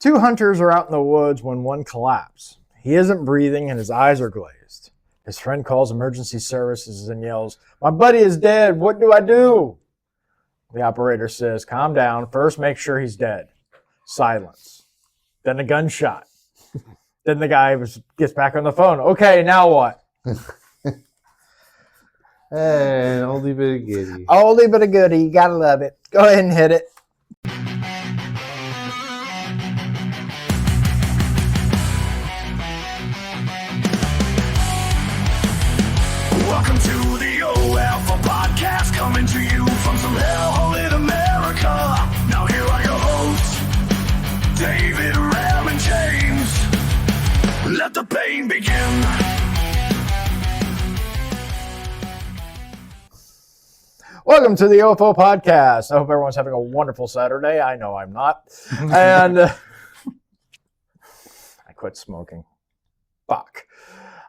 Two hunters are out in the woods when one collapses. He isn't breathing and his eyes are glazed. His friend calls emergency services and yells, "My buddy is dead. What do I do?" The operator says, "Calm down. First, make sure he's dead." Silence. Then a gunshot. Then the guy gets back on the phone. "Okay, now what?" Hey, an oldie but a goodie. Oldie but a goodie. You gotta love it. Go ahead and hit it. Welcome to the OF podcast, coming to you from some hellhole in America. Now here are your hosts, David, Ram, and James. Let the pain begin. Welcome to the OFO podcast. I hope everyone's having a wonderful Saturday. I know I'm not. And I quit smoking. Fuck.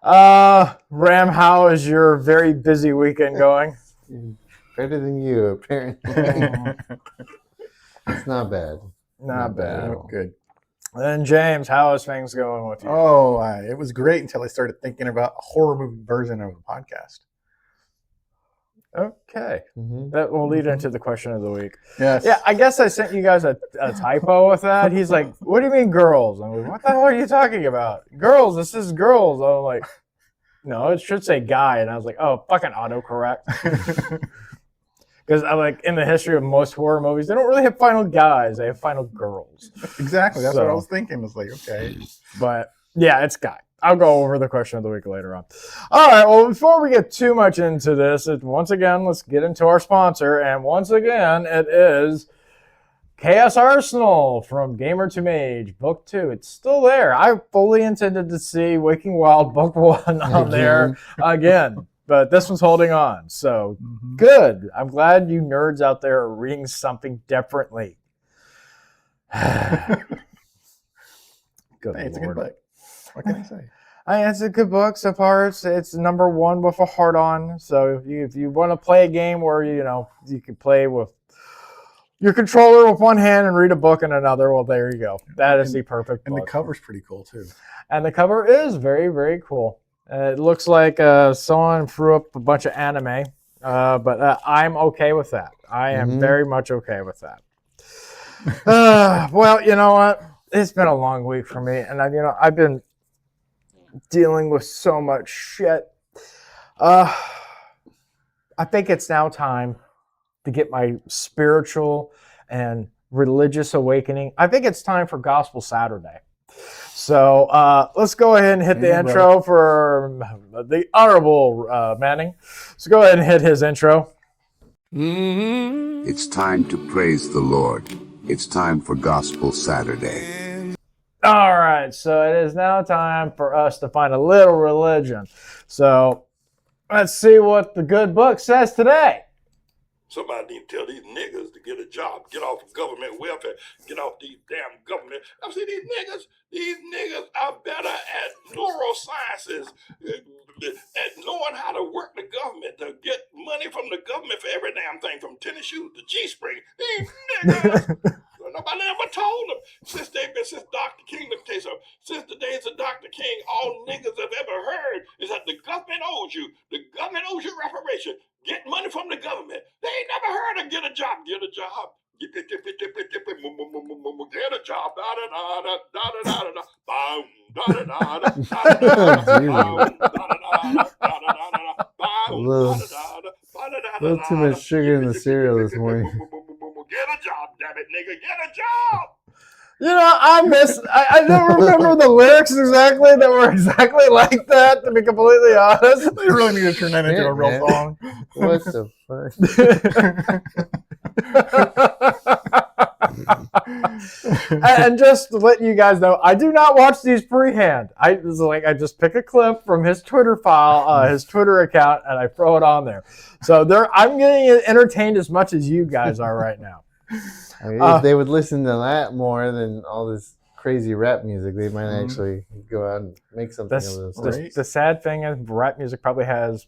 Ram, how is your very busy weekend going? Better than you, apparently. It's not bad. Not bad. at all. Good. And James, how is things going with you? Oh, it was great until I started thinking about a horror movie version of the podcast. Okay. Mhm. That will lead into the question of the week. Yes. Yeah, I guess I sent you guys a typo with that. He's like, "What do you mean girls?" I'm like, "What the hell are you talking about? Girls, this is girls." I'm like, "No, it should say guy." And I was like, "Oh, fucking autocorrect." Because I'm like, in the history of most horror movies, they don't really have final guys. They have final girls. Exactly. That's what I So- was thinking. I was like, okay. But yeah, it's guy. I'll go over the question of the week later on. All right. Well, before we get too much into this, once again, let's get into our sponsor. And once again, it is Chaos Arsenal from Gamer to Mage, Book 2. It's still there. I fully intended to see Waking Wild Book 1 on there again. But this one's holding on. So good. I'm glad you nerds out there are reading something differently. Good Hey, it's a good Lord. book. What can I say? It's a good book so far. It's number one with a heart on. So if you want to play a game where you can play with your controller with one hand and read a book in another, well, there you go. That is the perfect And the book. cover's pretty cool, too. And the cover is very, very cool. It looks like someone threw up a bunch of anime, but I'm okay with that. I am very much okay with that. Well, you know what? It's been a long week for me, and I've been dealing with so much shit. I think it's now time to get my spiritual and religious awakening. I think it's time for Gospel Saturday. So let's go ahead and hit the Amen, intro for the Honorable Manning. So go ahead and hit his intro. It's time to praise the Lord. It's time for Gospel Saturday. All right, so it is now time for us to find a little religion. So let's see what the good book says today. Somebody need to tell these niggas to get a job, get off of government welfare, get off these damn government. I see these niggas are better at neurosciences, at knowing how to work the government, to get money from the government for every damn thing, from tennis shoes to G-string. These niggas, nobody ever told them. Since Dr. King, let me tell you something, since the days of Dr. King, all niggas have ever heard is that the government owes you. The government owes you reparation. Get money from the government. They ain't never heard of get a job. Get a job. Get a job. A little too much sugar in the cereal this morning. Get a job, damn it, nigga. Get a job. I don't remember the lyrics exactly that were exactly like that, to be completely honest. They really need to turn that into a real man. song. What the fuck? And just to let you guys know, I do not watch these freehand. I just pick a clip from his Twitter file, his Twitter account, and I throw it on there. So I'm getting entertained as much as you guys are right now. I mean, if they would listen to that more than all this crazy rap music, they might actually go out and make something of themselves. Right. The sad thing is, rap music probably has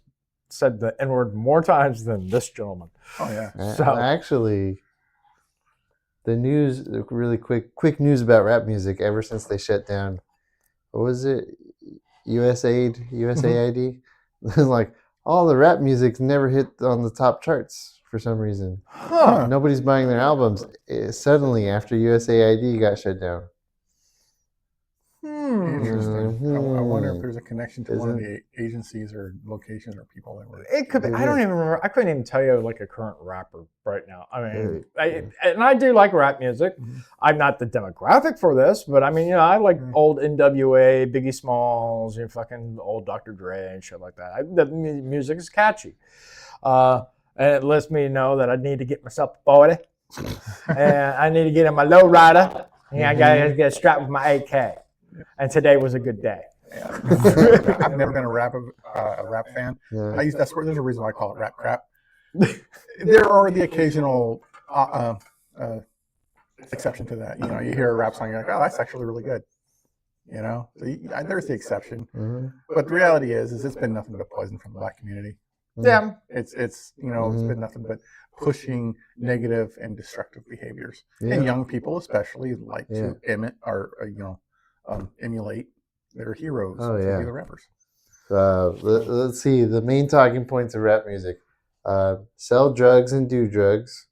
said the N-word more times than this gentleman. Oh, yeah. So- Actually, The news, really quick news about rap music. Ever since they shut down, what was it? USAID. Like all the rap music's never hit on the top charts for some reason. Huh. Nobody's buying their albums suddenly after USAID got shut down. Interesting. I wonder if there's a connection to one of Isn't- the agencies or locations or people that were. It could be. I don't even remember. I couldn't even tell you like a current rapper right now. I mean, Yeah. and I do like rap music. I'm not the demographic for this, but I mean, I like old NWA, Biggie Smalls, fucking old Dr. Dre and shit like that. The music is catchy, and it lets me know that I need to get myself a 40, and I need to get in my low rider, and I gotta get strapped with my AK. And today was a good day. Yeah. I've never been a rap fan. Yeah. That's where there's a reason why I call it rap crap. There are the occasional exception to that. You hear a rap song, you're like, oh, that's actually really good. So there's the exception. But the reality is it's been nothing but poison from the black community. Yeah. It's it's been nothing but pushing negative and destructive behaviors, and young people especially like to emulate their heroes. Oh, yeah. The rappers. Let's see the main talking points of rap music: sell drugs and do drugs,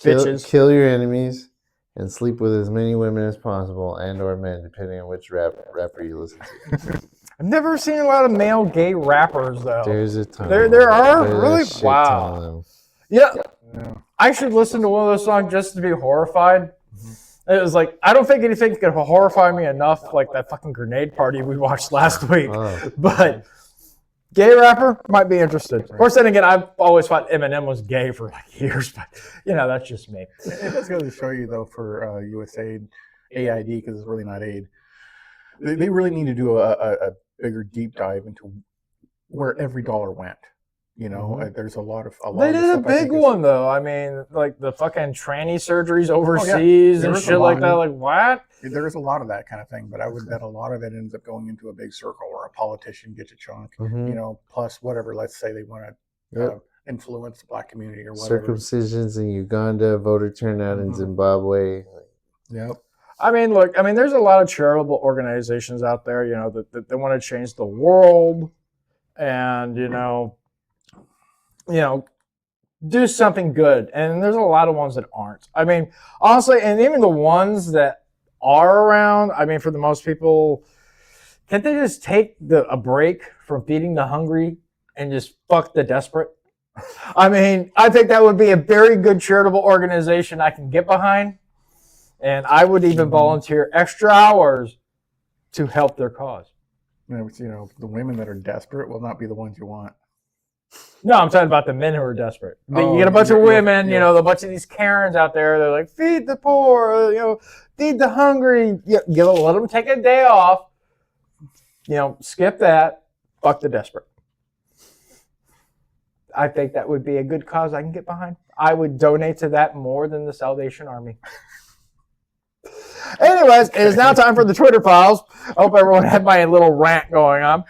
Bitches. kill your enemies, and sleep with as many women as possible and/or men, depending on which rapper you listen to. I've never seen a lot of male gay rappers though. There's a ton. There are? There's Really? a shit Wow. ton of them. Yeah. I should listen to one of those songs just to be horrified. It was like, I don't think anything could horrify me enough like that fucking grenade party we watched last week. Oh. But gay rapper might be interested. Of course, then again, I've always thought Eminem was gay for like years, but that's just me. It does go to show you though for USAID, because it's really not aid. They really need to do a bigger deep dive into where every dollar went. There's a lot of They of did a stuff I big think is- one though. I mean, like the fucking tranny surgeries overseas There and was a shit like lot. that. Like what? There is a lot of that kind of thing, but I would bet a lot of it ends up going into a big circle where a politician gets a chunk, plus whatever. Let's say they want to influence the black community or whatever. Circumcisions in Uganda, voter turnout in Zimbabwe. Yep. I mean, look. I mean, there's a lot of charitable organizations out there, that they want to change the world, and do something good. And there's a lot of ones that aren't. I mean, honestly, and even the ones that are around, I mean, for the most people, can't they just take a break from feeding the hungry and just fuck the desperate? I mean, I think that would be a very good charitable organization I can get behind. And I would even volunteer extra hours to help their cause. The women that are desperate will not be the ones you want. No, I'm talking about the men who are desperate. Oh, You get a bunch of yeah, women, yeah. a bunch of these Karens out there. They're like, feed the poor, feed the hungry. Let them take a day off. Skip that. Fuck the desperate. I think that would be a good cause I can get behind. I would donate to that more than the Salvation Army. Anyways, it is now time for the Twitter files. I hope everyone had my little rant going on.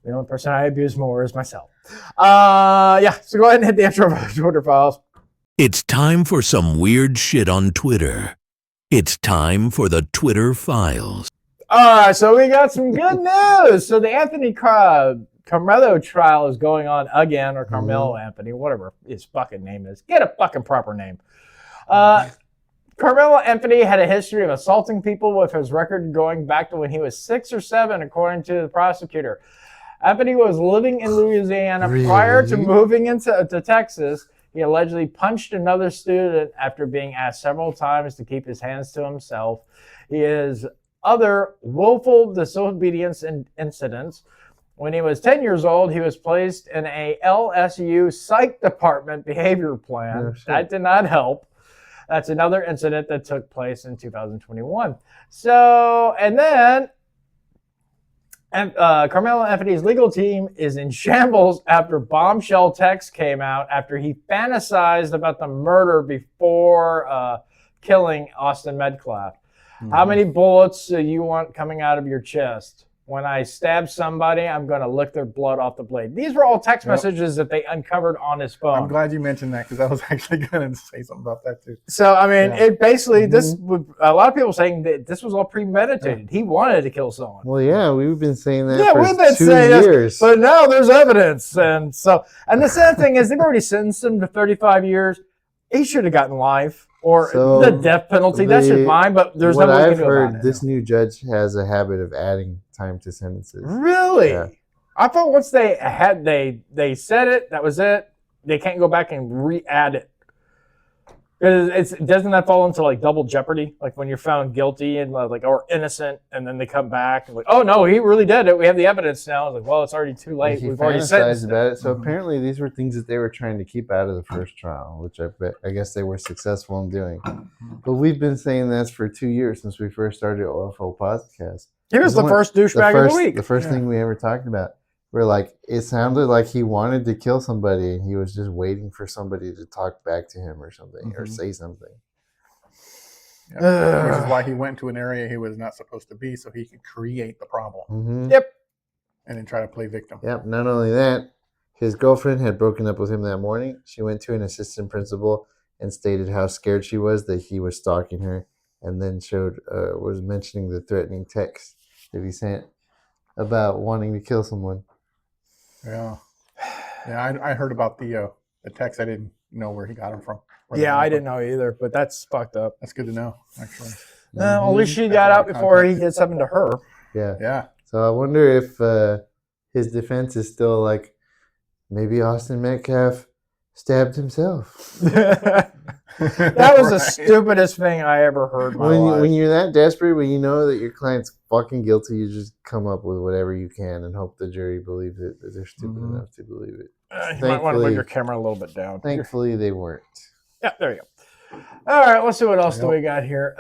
The only person I abuse more is myself. So go ahead and hit the intro for the Twitter files. It's time for some weird shit on Twitter. It's time for the Twitter files. All right, so we got some good news. So the Anthony Carmelo trial is going on again, or Carmelo Anthony, whatever his fucking name is. Get a fucking proper name. Carmelo Anthony had a history of assaulting people, with his record going back to when he was 6 or 7, according to the prosecutor. Anthony was living in Louisiana prior to moving to Texas. He allegedly punched another student after being asked several times to keep his hands to himself. He has other willful disobedience incidents. When he was 10 years old, he was placed in a LSU psych department behavior plan. That did not help. That's another incident that took place in 2021. And then Carmelo Anthony's legal team is in shambles after bombshell text came out after he fantasized about the murder before killing Austin Medcalf. How many bullets do you want coming out of your chest? When I stab somebody, I'm going to lick their blood off the blade. These were all text messages that they uncovered on his phone. I'm glad you mentioned that because I was actually going to say something about that too. So, I mean, it basically, this would, a lot of people saying that this was all premeditated. He wanted to kill someone. Well, yeah, we've been saying that Yeah, for we've been 2 saying years. this, but now there's evidence. And the sad thing is they've already sentenced him to 35 years. He should have gotten life or the death penalty. That should fine, but there's no way you can do about it. This new judge has a habit of adding time to sentences. Really? Yeah. I thought once they said it, that was it. They can't go back and re-add it. Because doesn't that fall into like double jeopardy? Like when you're found guilty and or innocent, and then they come back and like, oh no, he really did it. We have the evidence now. It's like, well, it's already too late. We've already sentenced about it. So apparently these were things that they were trying to keep out of the first trial, which I guess they were successful in doing. But we've been saying this for 2 years since we first started OFO podcast. He was the first douchebag of the week. The first thing we ever talked about. We're like, it sounded like he wanted to kill somebody and he was just waiting for somebody to talk back to him or something or say something. Yeah. Which is why he went to an area he was not supposed to be so he could create the problem. Mm-hmm. Yep. And then try to play victim. Yep. Not only that, his girlfriend had broken up with him that morning. She went to an assistant principal and stated how scared she was that he was stalking her, and then was mentioning the threatening text that he sent about wanting to kill someone. Yeah. I heard about the text. I didn't know where he got them from. Yeah, I didn't know either, but that's fucked up. That's good to know, actually. At least she got out before he did something to her. Yeah. Yeah. So I wonder if his defense is still like, maybe Austin Metcalf stabbed himself. That was the stupidest thing I ever heard in my life. When you're that desperate, when you know that your client's fucking guilty, you just come up with whatever you can and hope the jury believes it, that they're stupid enough to believe it. You might want to move your camera a little bit down. Thankfully, they weren't. Yeah, there you go. All right, let's see what else do we got here.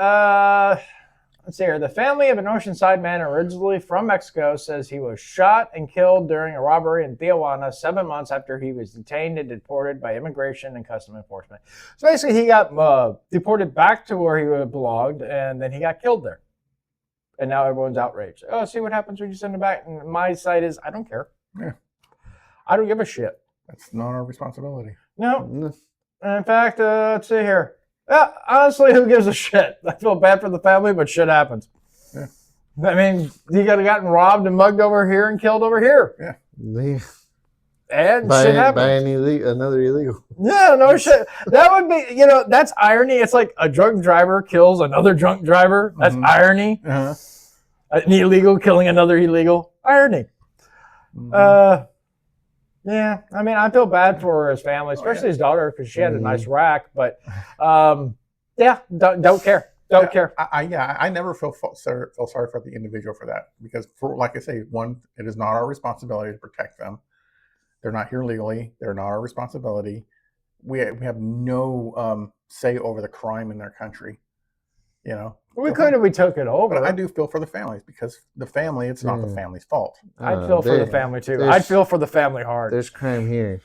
Let's see here. The family of an Oceanside man originally from Mexico says he was shot and killed during a robbery in Tijuana 7 months after he was detained and deported by Immigration and Customs Enforcement. So basically, he got deported back to where he belonged, and then he got killed there. And now everyone's outraged. Oh, see what happens when you send him back. And my side is, I don't care. Yeah. I don't give a shit. That's not our responsibility. No. In fact, let's see here. Honestly, who gives a shit? I feel bad for the family, but shit happens. Yeah. I mean, you could have gotten robbed and mugged over here and killed over here. Yeah. And shit happens. By another illegal. Yeah, no shit. That would be, that's irony. It's like a drunk driver kills another drunk driver. That's irony. Uh-huh. An illegal killing another illegal. Irony. Yeah, I mean, I feel bad for his family, especially his daughter, because she had a nice rack. But, yeah, don't care. Don't care. I never feel sorry for the individual for that. Because, like I say, one, it is not our responsibility to protect them. They're not here legally. They're not our responsibility. We have no say over the crime in their country. We could if we took it over. But I do feel for the families because the family, it's not the family's fault. I'd feel for the family too. I'd feel for the family hard. There's crime here.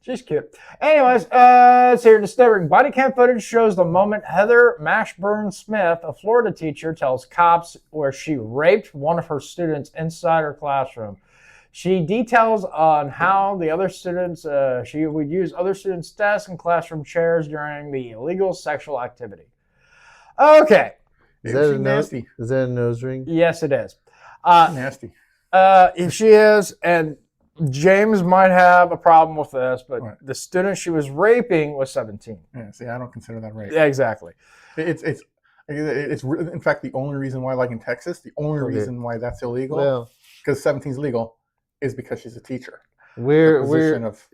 She's cute. Anyways, let's see here. Disturbing body cam footage shows the moment Heather Mashburn Smith, a Florida teacher, tells cops where she raped one of her students inside her classroom. She details on how the other students, she would use other students' desks and classroom chairs during the illegal sexual activity. Okay. Is that a nose ring? Yes, it is. Nasty. If she is, and James might have a problem with this, but the student she was raping was 17. Yeah, see, I don't consider that rape. Yeah, exactly. It's in fact the only reason why, like in Texas, the only reason why that's illegal, because 17 is legal, is because she's a teacher. Position of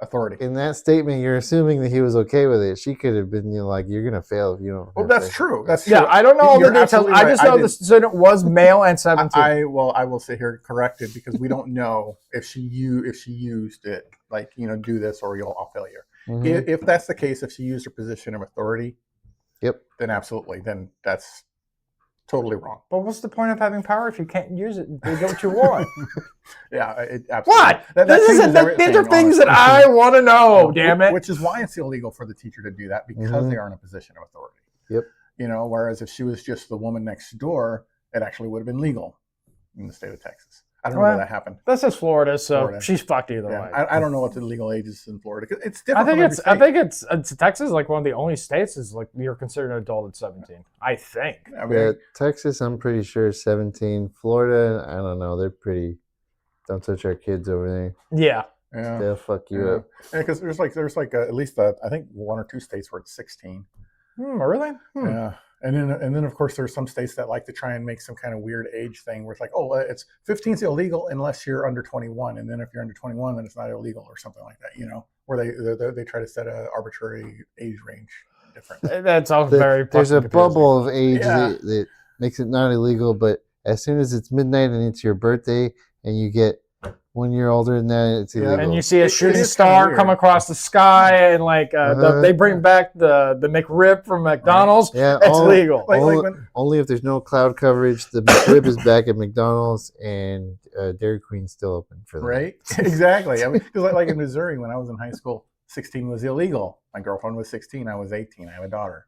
authority. In that statement, you're assuming that he was okay with it. She could have been like, "You're gonna fail if you don't." Well, that's true. That's true. Yeah, I don't know all the details. I just know the student was male and 17. I will sit here corrected because we don't know if she used it, like, do this or I'll fail you. Mm-hmm. If that's the case, if she used her position of authority, then absolutely, then that's totally wrong. But what's the point of having power if you can't use it and do what you want? Yeah, absolutely. What? These are things that I want to know, damn it. Which is why it's illegal for the teacher to do that, because they are in a position of authority. Yep. You know, whereas if she was just the woman next door, it actually would have been legal in the state of Texas. I don't know where that happened. This is Florida, so Florida. she's fucked either Yeah, way. I don't know what the legal age is in Florida. It's I different. think it's Texas is like one of the only states is like you're considered an adult at 17. I think. I mean, Yeah, Texas, I'm pretty sure is 17. Florida, I don't know. They're pretty. Don't touch our kids over there. Yeah. yeah. They'll fuck you up. Because there's like at least I think 1 or 2 states where it's 16. Really? Yeah, and then of course there's some states that like to try and make some kind of weird age thing where it's like, oh, it's 15 is illegal unless you're under 21, and then if you're under 21, then it's not illegal or something like that. You know, where they try to set an arbitrary age range difference. That's all very. There's a confusing. bubble of age Yeah. that makes it not illegal, but as soon as it's midnight and it's your birthday and you get 1 year older than that, it's illegal. And you see a shooting is star kinda come weird. across the sky, and like they bring back the McRib from McDonald's. Yeah, It's legal. only if there's no cloud coverage. The McRib is back at McDonald's, and Dairy Queen's still open for them. Right? Exactly. I mean, because like in Missouri, when I was in high school, 16 was illegal. My girlfriend was 16. I was 18. I have a daughter.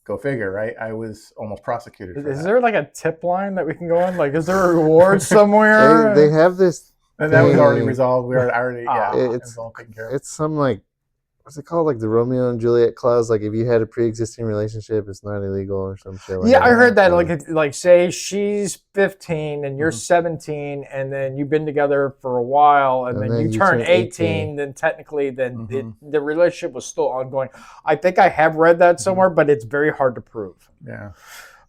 Go figure, right? I was almost prosecuted. For Is that. there like a tip line that we can go on? Like, is there a reward somewhere? They have this. And that was already thing. resolved. We were already, yeah, It's all taken care of. It's some like, what's it called? Like the Romeo and Juliet clause. Like if you had a pre-existing relationship, it's not illegal or some shit. Like Yeah, that. I heard that. So- Like say she's 15 and you're 17, and then you've been together for a while, and then you turn 18. Then technically, the relationship was still ongoing. I think I have read that somewhere, but it's very hard to prove. Yeah.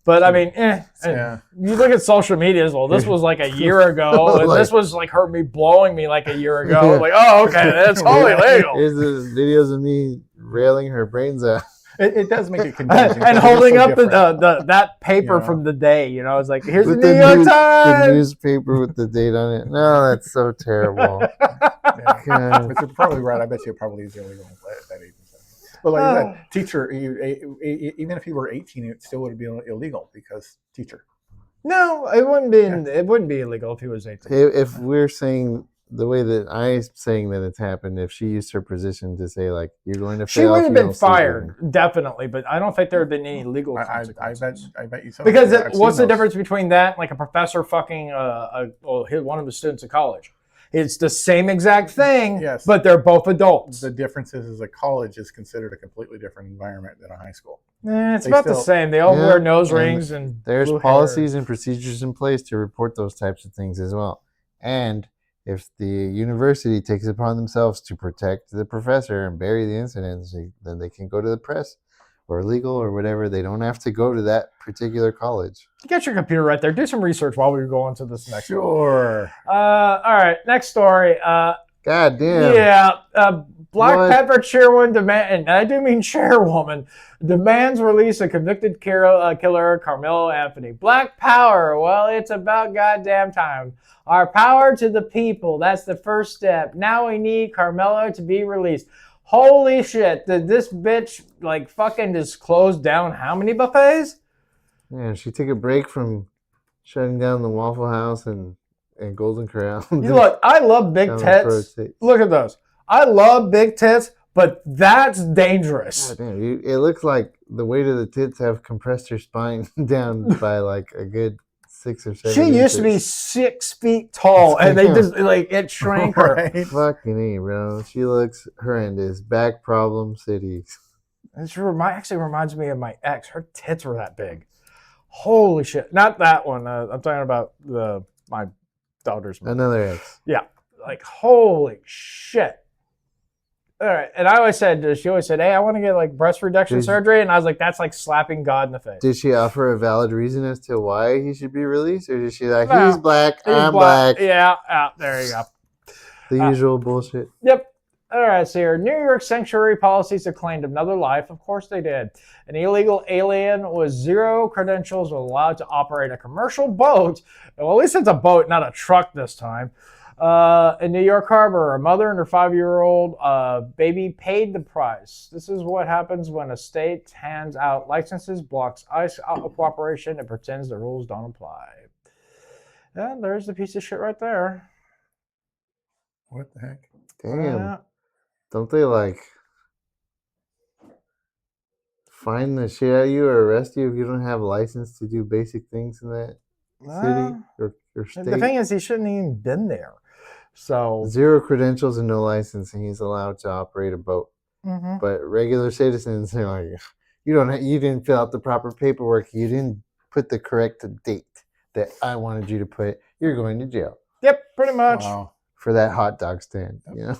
But I mean, Yeah. you look at social media as well. This was like a year ago, and Like- this was like me blowing me like a year ago. Like, oh, okay, that's totally legal. Here's the videos of me railing her brains out. It does make it confusing. And because holding it's so up different. that paper Yeah. from the day, you know, it's like, here's the With New York the Times. newspaper with the date on it. No, that's so terrible. Yeah. God. But you're probably right. I bet you it probably is illegal at that age. But like I said, teacher, even if you were 18, it still would be illegal because teacher. No, it wouldn't be. It wouldn't be illegal if he was 18. If we're saying the way that I'm saying that it's happened, if she used her position to say like you're going to fail, She would if have you been don't sleep fired, with definitely, but I don't think there have been any legal I consequences. bet you so. Because I've seen what's the those. difference between that and like a professor fucking one of the students at college? It's the same exact thing, Yes. but they're both adults. The difference is a college is considered a completely different environment than a high school. It's They about the still- same. They all Yeah, wear nose and rings and There's blue policies and procedures in place to report those types of things as well. And if the university takes it upon themselves to protect the professor and bury the incidents, then they can go to the press or legal or whatever. They don't have to go to that particular college. You got your computer right there. Do some research while we go on to this next one. Sure. All right, next story. God damn. Yeah, Black What? Pepper chairwoman demand, and I do mean chairwoman, demands release of convicted killer Carmelo Anthony. Black power, well, it's about goddamn time. Our power to the people, that's the first step. Now we need Carmelo to be released. Holy shit, did this bitch like fucking just close down how many buffets? Yeah, she took a break from shutting down the Waffle House and Golden Corral. You look, I love big Down the tits. proceeds. Look at those. I love big tits, but that's dangerous. God damn, it looks like the weight of the tits have compressed her spine down by like a good 6 or 7 She used to be inches. 6 feet tall, and they just like it shrank her. Right. Fucking A, bro. She looks horrendous. Back problem city. It actually reminds me of my ex. Her tits were that big. Holy shit! Not that one. I'm talking about my daughter's mother. Another ex. Yeah, like holy shit. All right, and she always said, "Hey, I want to get like breast reduction Did- surgery," and I was like, "That's like slapping God in the face." Did she offer a valid reason as to why he should be released? Or did she like, No. he's black, He's I'm black. Yeah, there you go. The usual bullshit. Yep. All right, so your New York sanctuary policies have claimed another life. Of course they did. An illegal alien with 0 credentials was allowed to operate a commercial boat. Well, at least it's a boat, not a truck this time. In New York Harbor, a mother and her 5-year-old baby paid the price. This is what happens when a state hands out licenses, blocks ICE cooperation, and pretends the rules don't apply. And there's the piece of shit right there. What the heck? Damn. Yeah. Don't they like fine the shit out of you or arrest you if you don't have a license to do basic things in that city or state. The thing is, he shouldn't even been there. So 0 credentials and no license, and he's allowed to operate a boat. But regular citizens are like, you didn't fill out the proper paperwork. You didn't put the correct date that I wanted you to put. You're going to jail. Yep, pretty much. Wow. For that hot dog stand, you know.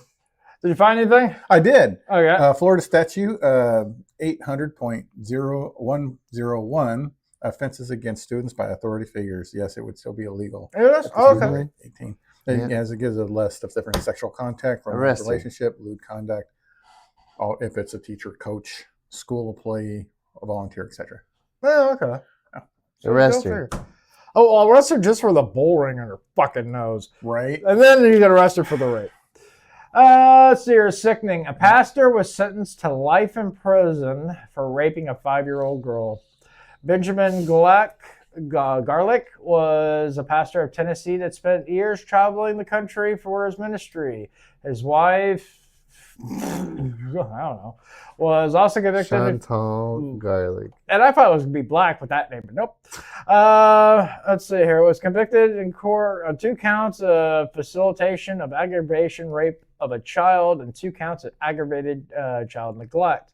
Did you find anything? I did. Okay. Florida statute 800.0101 offenses against students by authority figures. Yes, it would still be illegal. It is? Oh, Okay. okay. 18. As it gives a list of different sexual contact, romantic relationship, lewd conduct, if it's a teacher, coach, school employee, a volunteer, etc. Oh, okay. Arrested. Oh, well, arrested just for the bull ring on her fucking nose. Right. And then you get arrested for the rape. Let's see here. Sickening. A pastor was sentenced to life in prison for raping a 5-year-old girl. Benjamin Garlick was a pastor of Tennessee that spent years traveling the country for his ministry. His wife, I don't know, was also convicted. Chantal Garlic. And I thought it was going to be black with that name, but nope. Let's see here. Was convicted in court on 2 counts of facilitation of aggravation rape of a child and 2 counts of aggravated child neglect.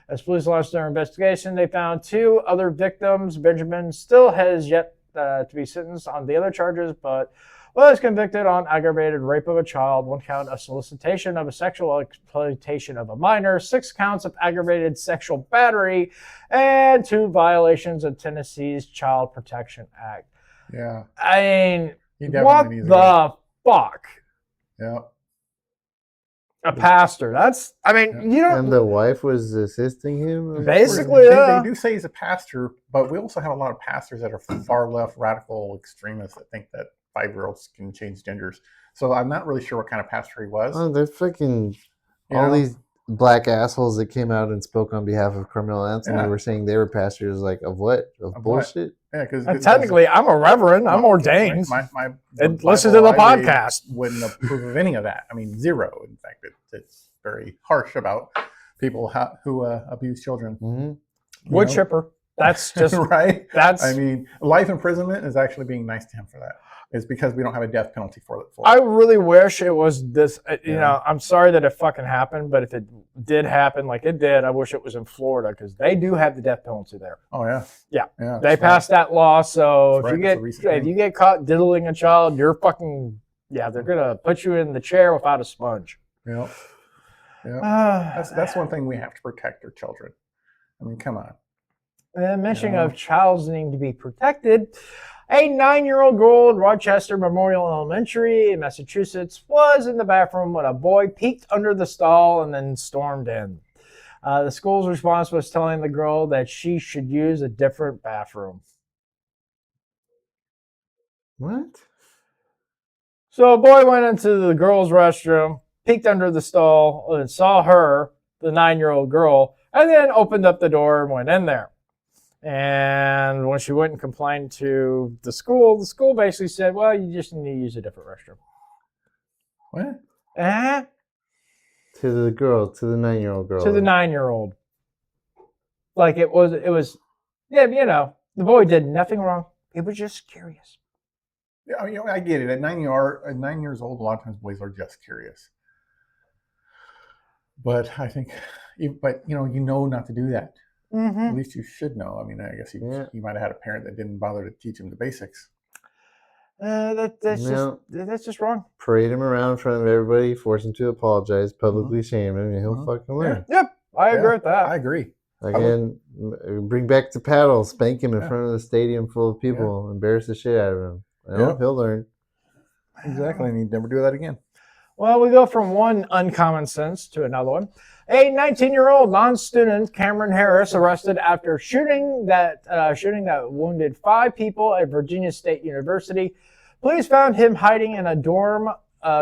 As police launched their investigation, they found 2 other victims. Benjamin still has yet to be sentenced on the other charges, but was convicted on aggravated rape of a child, 1 count of solicitation of a sexual exploitation of a minor, 6 counts of aggravated sexual battery, and 2 violations of Tennessee's Child Protection Act. Yeah. I mean, what the fuck? Yeah. A pastor. That's, I mean, you don't. And the wife was assisting him? Basically, they do say he's a pastor, but we also have a lot of pastors that are far left radical extremists that think that 5-year-olds can change genders. So I'm not really sure what kind of pastor he was. Oh, they're fucking all these black assholes that came out and spoke on behalf of Carmel Anthony were saying they were pastors, like, of what? Of bullshit? Yeah, because technically, I'm a reverend. I'm ordained. And listen to the podcast. Wouldn't approve of any of that. I mean, 0. In fact, it's very harsh about people who abuse children. Wood chipper. That's just right. That's. I mean, life imprisonment is actually being nice to him for that. It's because we don't have a death penalty for it. I really wish it was this. You know, I'm sorry that it fucking happened, but if it did happen, like it did, I wish it was in Florida because they do have the death penalty there. Oh yeah. Yeah. They passed that law, so if you get caught diddling a child, you're fucking they're gonna put you in the chair without a sponge. Yeah. That's one thing we have to protect our children. I mean, come on. And mentioning of child's needing to be protected. A 9-year-old girl in Rochester Memorial Elementary in Massachusetts was in the bathroom when a boy peeked under the stall and then stormed in. The school's response was telling the girl that she should use a different bathroom. What? So a boy went into the girl's restroom, peeked under the stall, and saw her, the 9-year-old girl, and then opened up the door and went in there. And when she went and complained to the school basically said, well, you just need to use a different restroom. What? To the 9-year-old girl. To the 9-year-old. Like it was, the boy did nothing wrong. He was just curious. Yeah, I get it. At 9 years old, a lot of times boys are just curious. But I think, you know not to do that. At least you should know. I mean, I guess you might have had a parent that didn't bother to teach him the basics. That's just wrong. Parade him around in front of everybody, force him to apologize, publicly shame him, and he'll fucking learn. Yep, I agree with that. I agree. Again, bring back the paddle, spank him in front of the stadium full of people, embarrass the shit out of him. He'll learn. Exactly, and he'd never do that again. Well, we go from one uncommon sense to another one. A 19-year-old non-student, Cameron Harris, arrested after shooting that wounded 5 people at Virginia State University. Police found him hiding in a dorm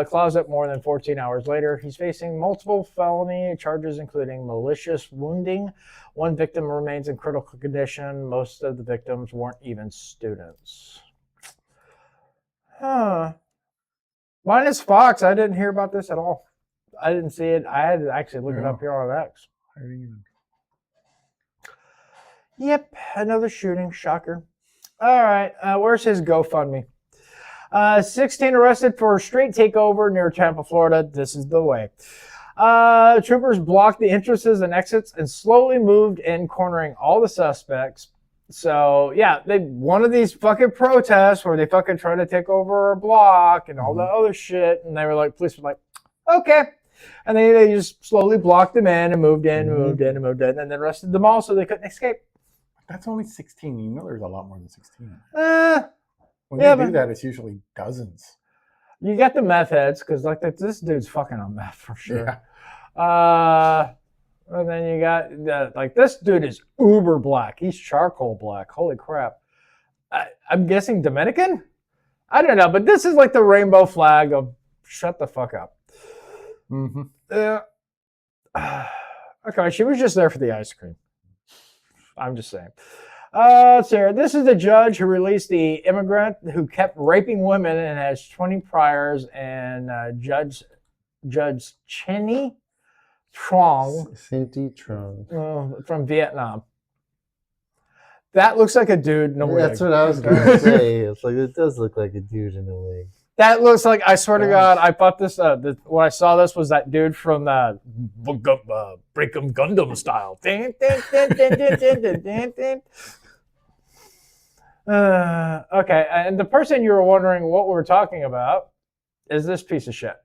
closet more than 14 hours later. He's facing multiple felony charges, including malicious wounding. 1 victim remains in critical condition. Most of the victims weren't even students. Minus Fox, I didn't hear about this at all. I didn't see it. I had to actually look it up here on X. Yep, another shooting. Shocker. All right, where's his GoFundMe? 16 arrested for street takeover near Tampa, Florida. This is the way. Troopers blocked the entrances and exits and slowly moved in, cornering all the suspects. So, yeah, they one of these fucking protests where they fucking try to take over a block and all the other shit. And they were like, police were like, okay. And they just slowly blocked them in and moved in, moved in, and moved in, and then arrested them all so they couldn't escape. That's only 16. You know there's a lot more than 16. When Yeah, you do but- that, it's usually dozens. You got the meth heads, because like this dude's fucking on meth for sure. Yeah. And then you got like this dude is uber black. He's charcoal black. Holy crap! I'm guessing Dominican. I don't know, but this is like the rainbow flag of shut the fuck up. Mm-hmm. Okay, she was just there for the ice cream. I'm just saying. Let's see here. This is the judge who released the immigrant who kept raping women and has 20 priors, and Judge Chenny Trong Cindy Trong. from Vietnam. That looks like a dude in a wig. That's what I was going to say. It's like, it does look like a dude in a wig. That looks like, I swear to God, I thought this, when I saw this was that dude from Breakum Gundam style. Okay, and the person you were wondering what we were talking about is this piece of shit.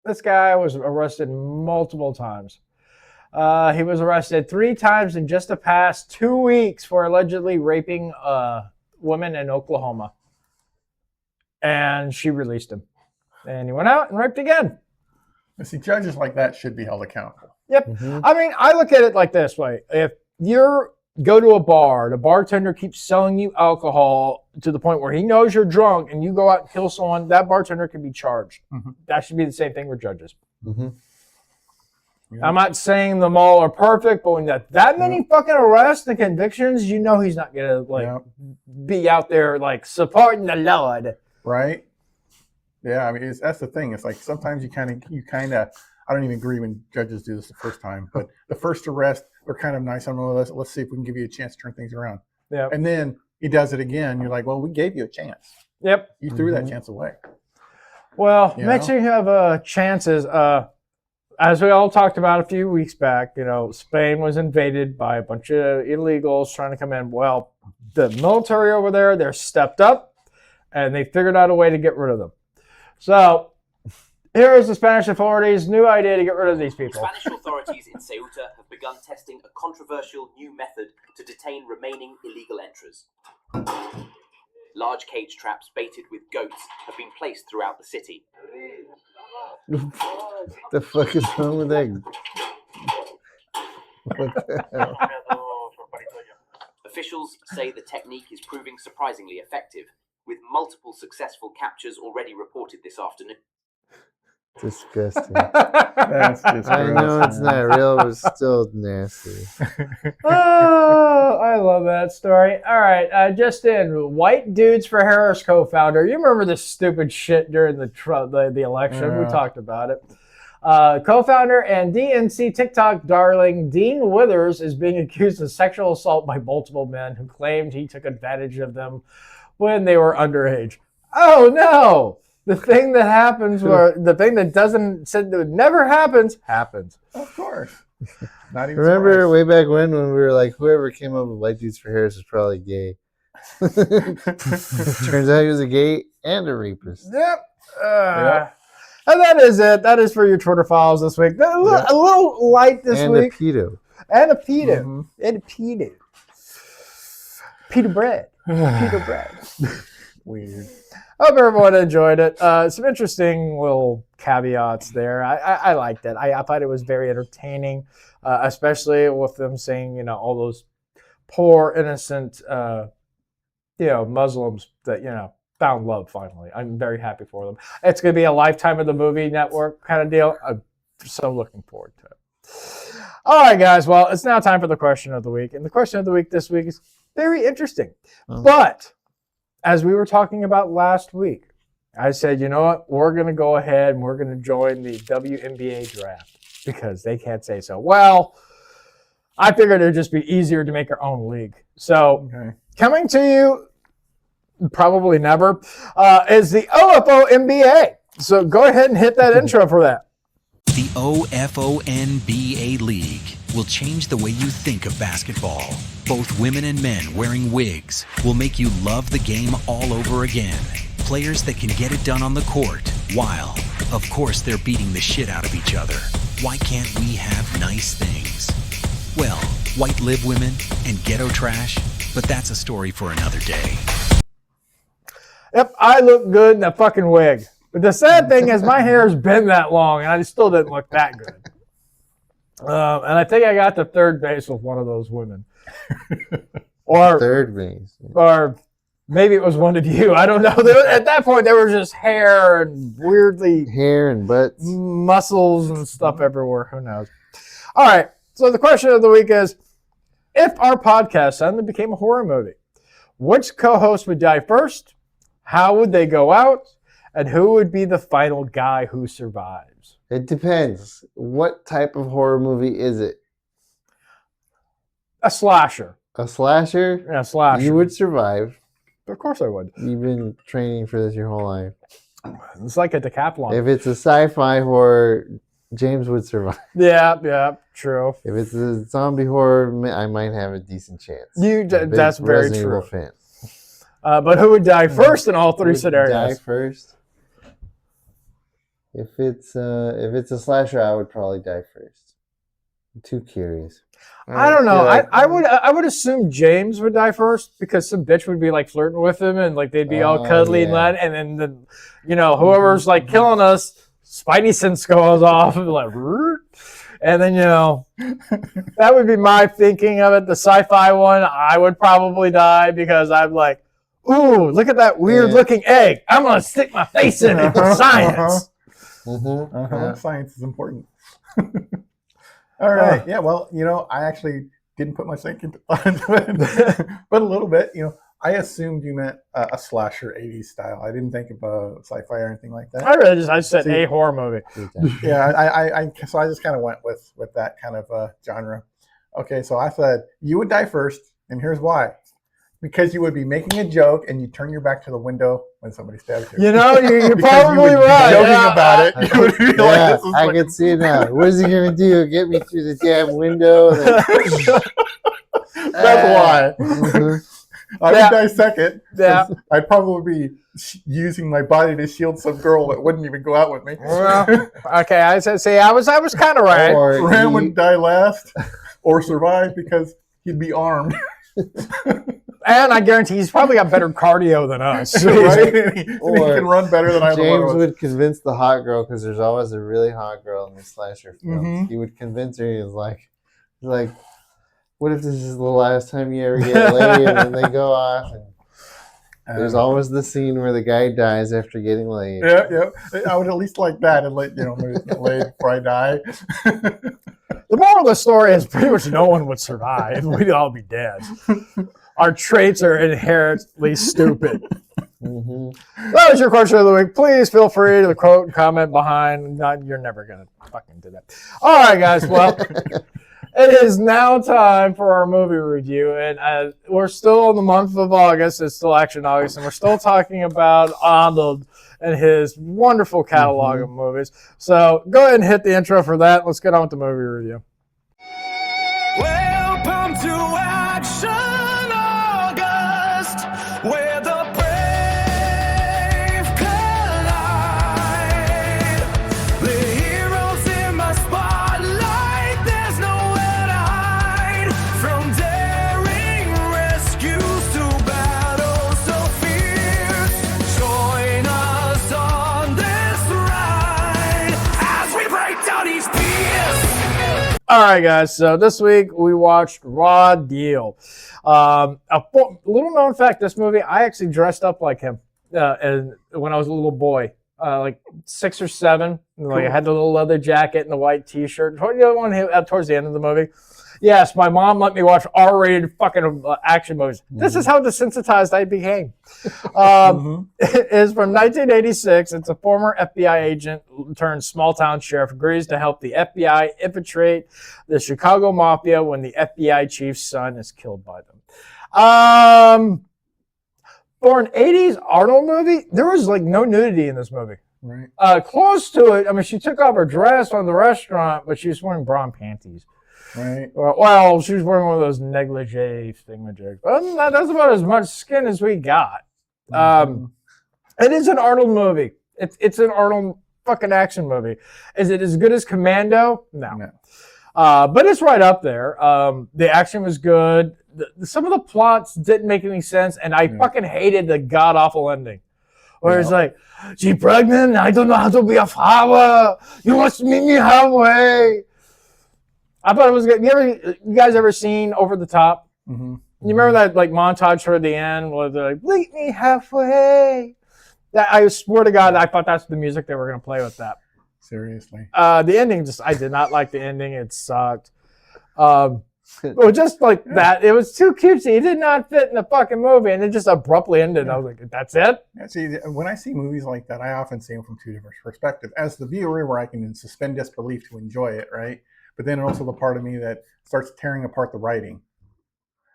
This guy was arrested multiple times. He was arrested 3 times in just the past 2 weeks for allegedly raping woman in Oklahoma. And she released him. And he went out and raped again. See, judges like that should be held accountable. Yep. I mean, I look at it like this way. If you go to a bar, the bartender keeps selling you alcohol to the point where he knows you're drunk and you go out and kill someone, that bartender can be charged. That should be the same thing with judges. I'm not saying them all are perfect, but when you got that many fucking arrests and convictions, you know he's not going to be out there like supporting the Lord. Right? Yeah, I mean, that's the thing. It's like sometimes you kind of, I don't even agree when judges do this the first time, but the first arrest, they're kind of nice. I'm going let's see if we can give you a chance to turn things around. Yeah. And then he does it again. You're like, well, we gave you a chance. Yep. You threw that chance away. Well, makes you have chances. As we all talked about a few weeks back, Spain was invaded by a bunch of illegals trying to come in. Well, the military over there, they're stepped up, and they figured out a way to get rid of them. So here is the Spanish authorities' new idea to get rid of these people. Spanish authorities in Ceuta have begun testing a controversial new method to detain remaining illegal entrers. Large cage traps baited with goats have been placed throughout the city. The fuck is wrong with that? What the hell? Officials say the technique is proving surprisingly effective, with multiple successful captures already reported this afternoon. Disgusting. That's just I know it's not real, but it's still nasty. Oh, I love that story. All right, just in, White Dudes for Harris co-founder. You remember this stupid shit during the election? We talked about it. Co-founder and DNC TikTok darling Dean Withers is being accused of sexual assault by multiple men who claimed he took advantage of them when they were underage. Oh no! The thing that happens, the thing that never happens. Of course. Not even Remember surprised. way back when we were like, whoever came up with White Dudes for Harris was probably gay. Turns out he was a gay and a rapist. Yep. And that is it. That is for your Twitter files this week. A little light this And week. a pedo. And a pedo. And a pedo. Pita bread. Pita bread. Weird. Hope everyone enjoyed it. Some interesting little caveats there. I liked it. I thought it was very entertaining, especially with them saying, all those poor, innocent, Muslims that, found love finally. I'm very happy for them. It's going to be a Lifetime of the Movie Network kind of deal. I'm so looking forward to it. All right, guys. Well, it's now time for the question of the week. And the question of the week this week is very interesting. But as we were talking about last week, I said, you know what? We're going to go ahead and we're going to join the WNBA draft because they can't say so. Well, I figured it'd just be easier to make our own league. So Okay. coming to you, probably never, is the OFO NBA. So go ahead and hit that intro for that. The OFONBA League will change the way you think of basketball. Both women and men wearing wigs will make you love the game all over again. Players that can get it done on the court while, of course, they're beating the shit out of each other. Why can't we have nice things? Well, white lib women and ghetto trash, but that's a story for another day. Yep, I look good in a fucking wig. But the sad thing is my hair's been that long, and I still didn't look that good. And I think I got to third base with one of those women. Or Third base. or maybe it was one of you. I don't know. At that point, there was just hair and weirdly Hair and butts. muscles and stuff everywhere. Who knows? All right. So the question of the week is, if our podcast suddenly became a horror movie, which co-host would die first? How would they go out? And who would be the final guy who survives? It depends. What type of horror movie is it? A slasher. A slasher? Yeah, a slasher. You would survive. Of course I would. You've been training for this your whole life. It's like a decathlon. If it's a sci-fi horror, James would survive. Yeah, true. If it's a zombie horror, I might have a decent chance. That's very Resident true. Evil fan. But who would die first in all three Would scenarios? Die first. If it's a slasher, I would probably die first. I'm too curious. I don't know. feel like- I would assume James would die first because some bitch would be like flirting with him and like they'd be all Oh, cuddly and yeah. that, and then whoever's like killing us, Spidey sense goes off and like, "Root." And then that would be my thinking of it. The sci-fi one, I would probably die because I'm like, ooh, look at that weird looking egg. I'm gonna stick my face in it for science. Yeah. Science is important. All right. Yeah. Well, I actually didn't put my thinking into it, but a little bit. I assumed you meant a slasher '80s style. I didn't think of sci-fi or anything like that. I said a horror movie. Yeah. So I just kind of went with that kind of genre. Okay. So I said you would die first, and here's why. Because you would be making a joke and you turn your back to the window when somebody stabs you. You're Because probably you would be right. joking Yeah, about it. You would be like, Yeah, this is I like- can see it now. What is he gonna do? Get me through the damn window? That's why. Mhm. I would die second. Yeah. 'Cause I'd probably be using my body to shield some girl that wouldn't even go out with me. Well, okay, I said, see, I was kind of right. Or Ram he- would die last or survive because he'd be armed. And I guarantee he's probably got better cardio than us. Right? And he Or can run better than I James would. would convince the hot girl because there's always a really hot girl in the slasher films. Mhm. He would convince her. He's like, what if this is the last time you ever get laid? And then they go off. And there's always the scene where the guy dies after getting laid. Yeah. I would at least like that and let maybe get laid before I die. The moral of the story is pretty much no one would survive. We'd all be dead. Our traits are inherently stupid. Mm-hmm. That was your question of the week. Please feel free to quote and comment behind. You're never going to fucking do that. All right, guys. Well, it is now time for our movie review. And we're still in the month of August. It's still Action August. And we're still talking about Arnold and his wonderful catalog of movies. So go ahead and hit the intro for that. Let's get on with the movie review. Welcome to Action August, where the brave collide. The heroes in my spotlight, there's nowhere to hide. From daring rescues to battles so fierce, join us on this ride as we break down each piece. All right, guys. So this week we watched Raw Deal. Little known fact: this movie, I actually dressed up like him, and when I was a little boy, like 6 or 7. Like I had the little leather jacket and the white T-shirt. Towards the end of the movie, Yes, my mom let me watch R-rated fucking action movies. This is how desensitized I became. It is from 1986. It's a former FBI agent turned small-town sheriff agrees to help the FBI infiltrate the Chicago Mafia when the FBI chief's son is killed by them. For an 80s Arnold movie, there was like no nudity in this movie. Right. Close to it. I mean, she took off her dress on the restaurant, but she was wearing bra and panties. Right. Well, she was wearing one of those negligee thingamajigs. Other than that, that's about as much skin as we got. It is an Arnold movie. It's an Arnold fucking action movie. Is it as good as Commando? No. But it's right up there. The action was good. Some of the plots didn't make any sense, and I fucking hated the god-awful ending. Where it's like, she's pregnant, I don't know how to be a father. You must meet me halfway. I thought it was good. You guys ever seen Over the Top? Mm-hmm. You remember that like montage toward the end where they're like, meet me halfway? I swear to God, I thought that's the music they were going to play with that. Seriously. The ending I did not like the ending. It sucked. Well, just like that, it was too cutesy. It did not fit in the fucking movie, and it just abruptly ended. I was like, that's it? Yeah, see, when I see movies like that, I often see them from two different perspectives. As the viewer, where I can suspend disbelief to enjoy it, right? But then also the part of me that starts tearing apart the writing.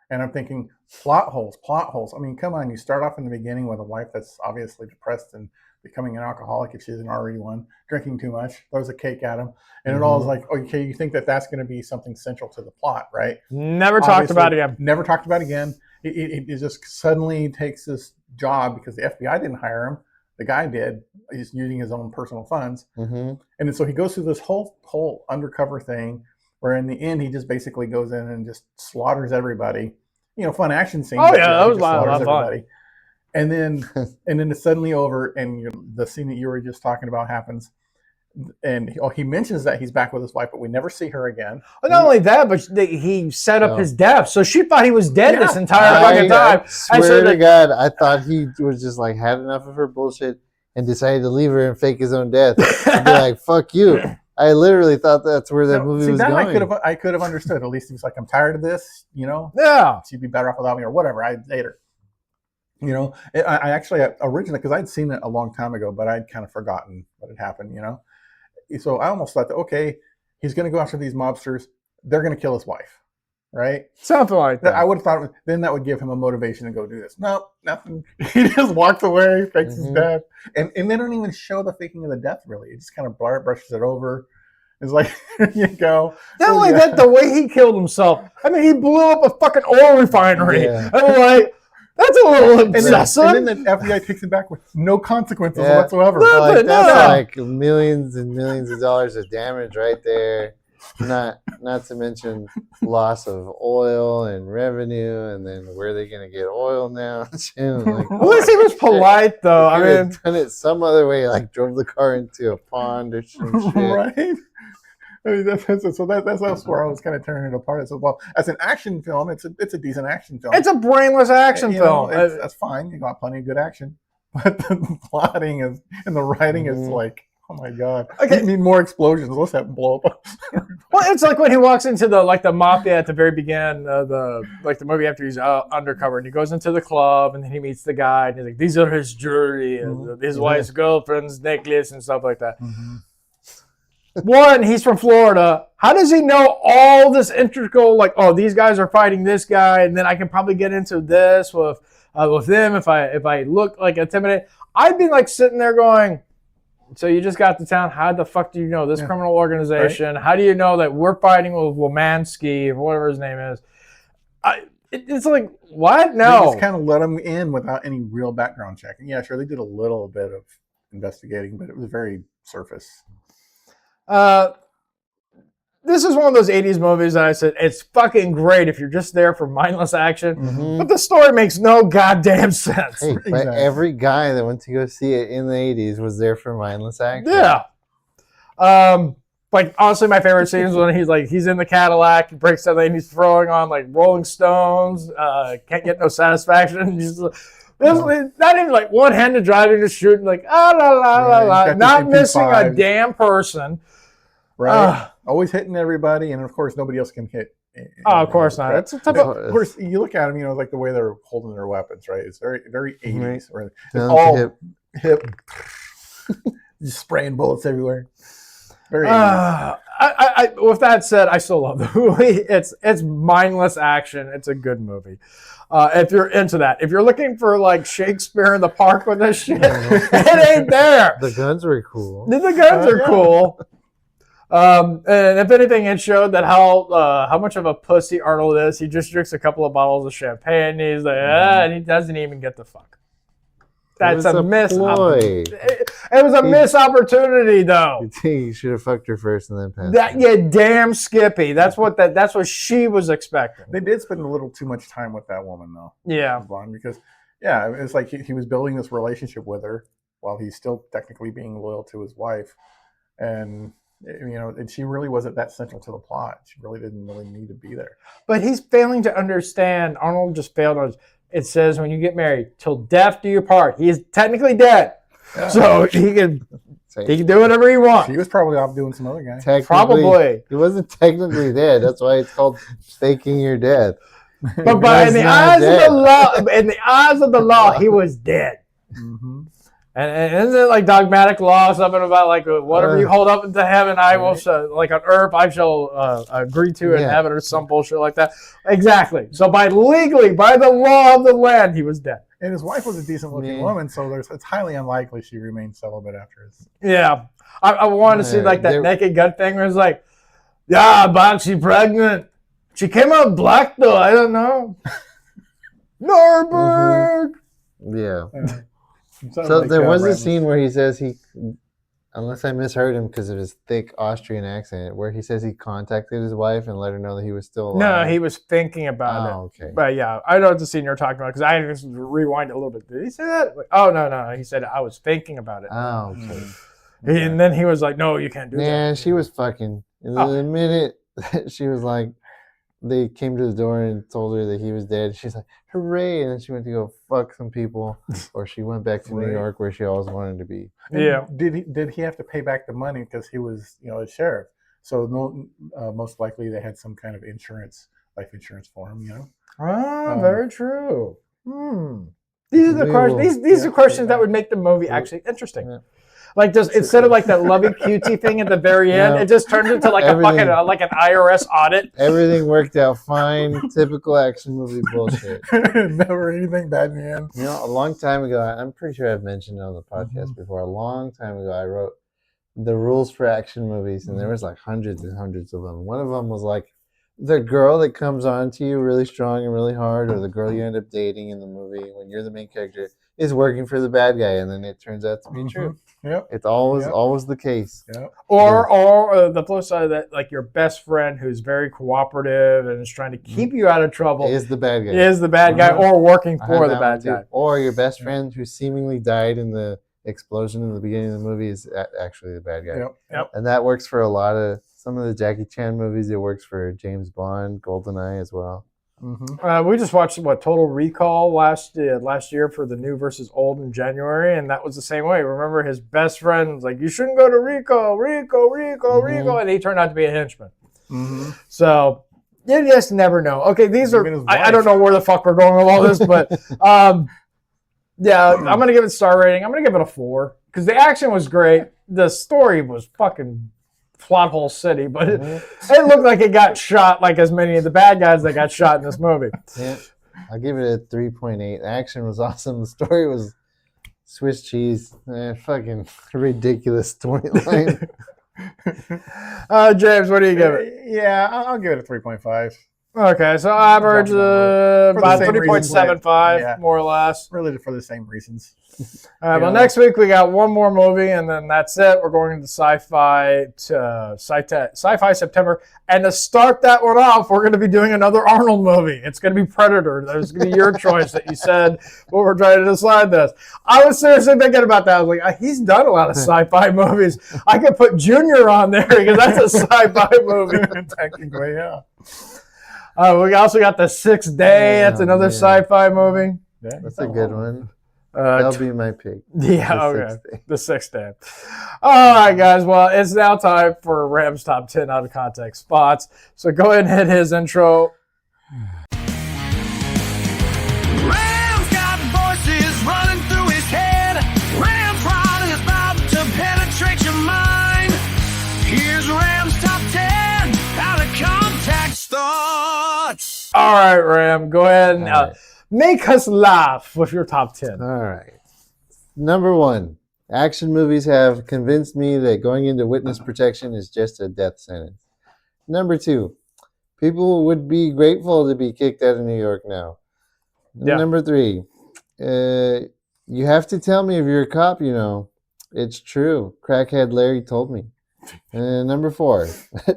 And I'm thinking, plot holes. I mean, come on, you start off in the beginning with a wife that's obviously depressed and becoming an alcoholic if she isn't already one, drinking too much, throws a cake at him. And it all is like, okay, you think that that's going to be something central to the plot, right? Never talked about it again. Never talked about it again. It just suddenly takes this job because the FBI didn't hire him. The guy did. He's using his own personal funds. And then, so he goes through this whole undercover thing where in the end, he just basically goes in and just slaughters everybody. You know, fun action scene. Oh, yeah, that was a lot of fun. And then it's suddenly over, and the scene that you were just talking about happens. And he mentions that he's back with his wife, but we never see her again. Well, not only that, but he set up his death. So she thought he was dead this entire fucking time. I swear to God, I thought he was just like had enough of her bullshit and decided to leave her and fake his own death. And be like, fuck you. I literally thought that's where that movie was going. I could have understood. At least he was like, I'm tired of this, you know? Yeah. She'd be better off without me or whatever. I'd hate her. You know, I actually originally, because I'd seen it a long time ago, but I'd kind of forgotten what had happened, you know? So I almost thought that, okay, he's going to go after these mobsters. They're going to kill his wife, right? Something like that. I would have thought then that would give him a motivation to go do this. No, nothing. He just walks away, fakes his death. And they don't even show the faking of the death, really. He just kind of brushes it over. It's like, here you go. Not only that, the way he killed himself. I mean, he blew up a fucking oil refinery. Yeah. I'm like, that's a little excessive. And then the FBI takes it back with no consequences whatsoever. Like, that's like millions and millions of dollars of damage right there. Not to mention loss of oil and revenue, and then where are they going to get oil now? Like, at least he was polite, though. I mean, done it some other way, like drove the car into a pond or some shit. Right? I mean, that's where I was kind of tearing it apart. So, well, as an action film, it's a decent action film. It's a brainless action film. That's fine. You got plenty of good action, but the plotting and the writing is like, oh my god! Okay. I need more explosions. Let's have them blow up. Well, it's like when he walks into the mafia at the very beginning, the movie after he's undercover, and he goes into the club, and then he meets the guy, and he's like, "These are his jewelry, and his wife's girlfriend's necklace, and stuff like that." One, he's from Florida. How does he know all this integral? Like, oh, these guys are fighting this guy, and then I can probably get into this with them if I look like intimidated. I'd be like sitting there going, so you just got to town. How the fuck do you know this criminal organization? Right. How do you know that we're fighting with Womansky or whatever his name is? It's like, what? No. They just kind of let him in without any real background checking. Yeah, sure, they did a little bit of investigating, but it was very surface. This is one of those 80s movies that I said, it's fucking great if you're just there for mindless action, but the story makes no goddamn sense. Hey, but every guy that went to go see it in the 80s was there for mindless action. Yeah. Like, honestly, my favorite scene is when he's in the Cadillac, he breaks something, he's throwing on, like, Rolling Stones, can't get no sasatisfaction. He's not even, like, one-handed driving, just shooting, like, not missing a damn person. Right. Always hitting everybody, and of course, nobody else can hit Oh, of course not. It's a type Of of. course, you look at them, like the way they're holding their weapons, right? It's very, very 80s. Right? It's Down to all hip. hip. Just spraying bullets everywhere. Very 80s. With that said, I still love the movie. It's mindless action. It's a good movie. If you're into that, if you're looking for like Shakespeare in the Park with this shit, it ain't there. The guns were cool. The guns are cool. And if anything, it showed that how much of a pussy Arnold is. He just drinks a couple of bottles of champagne. And he's like, and he doesn't even get the fuck. That's a miss. ploy. It was a miss opportunity, though. You think you should have fucked her first and then passed. That you damn Skippy. That's what she was expecting. They did spend a little too much time with that woman, though. Yeah. Blonde, because it's like he was building this relationship with her while he's still technically being loyal to his wife, and and she really wasn't that central to the plot. She really didn't need to be there. But he's failing to understand. Arnold just failed on. It says when you get married, till death do you part. He is technically dead, so he can do whatever he wants. He was probably off doing some other guy. Probably. He wasn't technically dead. That's why it's called faking your death. But in the eyes of the law, he was dead. Mm-hmm. And isn't it like dogmatic law, something about like whatever you hold up into heaven, I will like on earth, I shall agree to in heaven, or some bullshit like that. Exactly. So by the law of the land, he was dead. And his wife was a decent looking woman, so it's highly unlikely she remained celibate after his. Yeah, I wanted to see like that Naked Gun thing where it's like, yeah, but she's pregnant. She came out black though. I don't know. Norberg. Yeah. So like there was a Ramsey. scene where he says unless I misheard him because of his thick Austrian accent, where he says he contacted his wife and let her know that he was still alive. No, he was thinking about it. Okay. But yeah, I know what the scene you're talking about because I just rewind it a little bit. Did he say that? Like, oh no, he said I was thinking about it. Oh, okay. Mm-hmm. And then he was like, "No, you can't do that." Yeah, she was fucking. And then the minute she was like, they came to the door and told her that he was dead, she's like, "Hooray!" And then she went to go fuck some people, or she went back to New York where she always wanted to be. Yeah. Did he have to pay back the money because he was a sheriff? So most likely they had some kind of life insurance for him. Very true. These are the questions. These are questions that would make the movie actually interesting. Yeah. Like just instead of like that lovey cutie thing at the very end, it just turns into like a fucking like an IRS audit. Everything worked out fine. Typical action movie bullshit. Never anything bad in the end. A long time ago, I'm pretty sure I've mentioned it on the podcast before. A long time ago, I wrote the rules for action movies, and there was like hundreds and hundreds of them. One of them was like the girl that comes on to you really strong and really hard, or the girl you end up dating in the movie when you're the main character, is working for the bad guy, and then it turns out to be true. Yep. It's always the case. Yep. Or the flip side of that, like your best friend who's very cooperative and is trying to keep you out of trouble is the bad guy. Or working for the bad guy. Or your best friend who seemingly died in the explosion in the beginning of the movie is actually the bad guy. Yep. And that works for some of the Jackie Chan movies. It works for James Bond, GoldenEye as well. We just watched Total Recall last year for the new versus old in January, and that was the same way. Remember, his best friend was like, "You shouldn't go to Rico," and he turned out to be a henchman. So you just never know. Okay, these are I don't know where the fuck we're going with all this, but yeah, I'm gonna give it star rating. I'm gonna give it a 4 because the action was great. The story was fucking plot hole city, but it looked like it got shot like as many of the bad guys that got shot in this movie. Yeah, I'll give it a 3.8. The action was awesome. The story was Swiss cheese. Fucking ridiculous storyline. James, what do you give it? Yeah, I'll give it a 3.5. Okay, so average about 3.75, more or less. Really for the same reasons. Well, next week we got one more movie, and then that's it. We're going to Sci-Fi September, and to start that one off, we're going to be doing another Arnold movie. It's going to be Predator. There's going to be your choice that you said when we're trying to decide this. I was seriously thinking about that. I was like, he's done a lot of sci-fi movies. I could put Junior on there because that's a sci-fi movie. Technically, yeah. We also got The Sixth Day. That's another sci-fi movie. That's a good one. That'll be my pick. Yeah, The okay. sixth day. The sixth day. All right, guys. Well, it's now time for Ram's top 10 out of context spots. So go ahead and hit his intro. Ram's got voices running through his head. Ram's rod is about to penetrate your mind. Here's Ram's top 10 out of context thoughts. All right, Ram. Go ahead and All right. make us laugh with your top 10. All right. Number 1. Action movies have convinced me that going into witness protection is just a death sentence. Number 2. People would be grateful to be kicked out of New York now. Yeah. Number 3. You have to tell me if you're a cop, you know. It's true. Crackhead Larry told me. And number 4.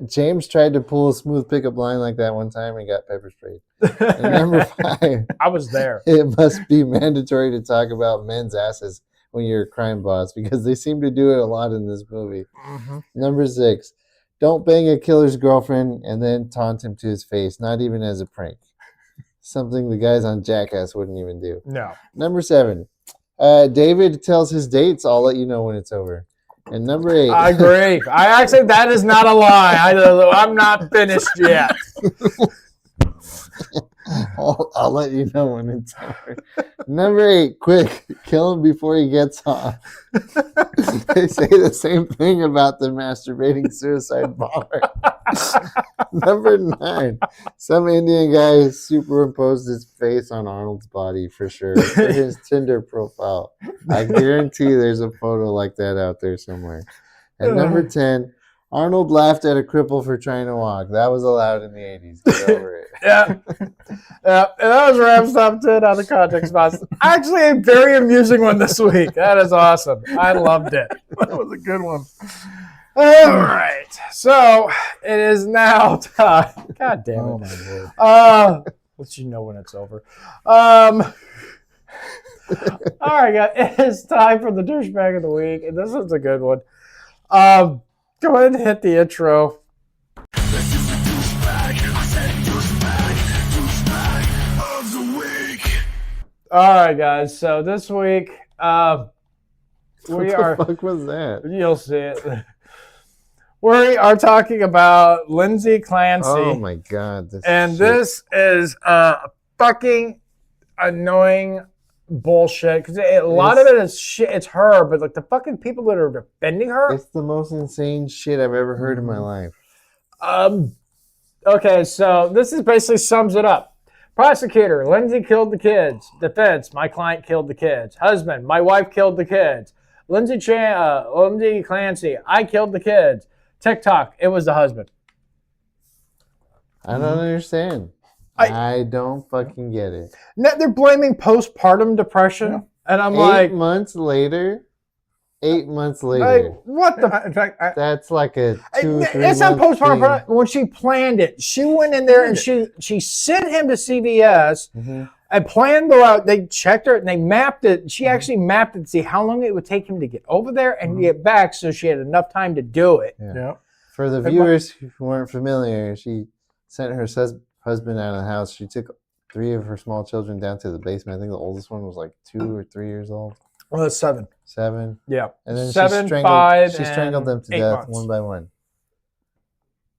James tried to pull a smooth pickup line like that one time and got pepper sprayed. And number 5. I was there. It must be mandatory to talk about men's asses when you're a crime boss because they seem to do it a lot in this movie. Mm-hmm. Number 6. Don't bang a killer's girlfriend and then taunt him to his face, not even as a prank. Something the guys on Jackass wouldn't even do. No. Number 7. David tells his dates, I'll let you know when it's over. And number 8. I agree. That is not a lie. I'm not finished yet. I'll let you know when it's over. Number 8, quick, kill him before he gets off. They say the same thing about the masturbating suicide bomber. Number 9, some Indian guy superimposed his face on Arnold's body for sure for his Tinder profile. I guarantee there's a photo like that out there somewhere. And number 10, Arnold laughed at a cripple for trying to walk. That was allowed in the 80s. Get over it. Yeah. Yeah. And that was Ram's top 10 out of context spots. Actually, a very amusing one this week. That is awesome. I loved it. That was a good one. All right. So it is now time. God damn it. Oh my lord. Let you know when it's over. All right, guys. It is time for the douchebag of the week. And this is a good one. Go ahead and hit the intro. All right, guys. So this week, we What are. the fuck was that? You'll see it. We are talking about Lindsay Clancy. Oh my god. This is fucking annoying bullshit because a lot of it is shit. It's her, but like the fucking people that are defending her. It's the most insane shit I've ever heard in my life. Okay, so this is basically sums it up. Prosecutor, Lindsay killed the kids. Defense, my client killed the kids. Husband, my wife killed the kids. Lindsay Clancy, I killed the kids. TikTok, it was the husband. I don't understand. I don't fucking get it. Now they're blaming postpartum depression, and I'm like, 8 months later. 8 months later. like, what the? In fact, That's like a 2-3 It's not month postpartum thing. depression. When she planned it, she went in there and she sent him to CVS and planned the route. They checked her and they mapped it. She actually mapped it to see how long it would take him to get over there and get back, so she had enough time to do it. yeah. For the viewers who weren't familiar, she sent her husband out of the house. She took 3 of her small children down to the basement. I think the oldest one was like 2 or 3 years old. Well, that's 7. 7. Yeah. And then 7, she 5, strangled them to 8 death months. one by one.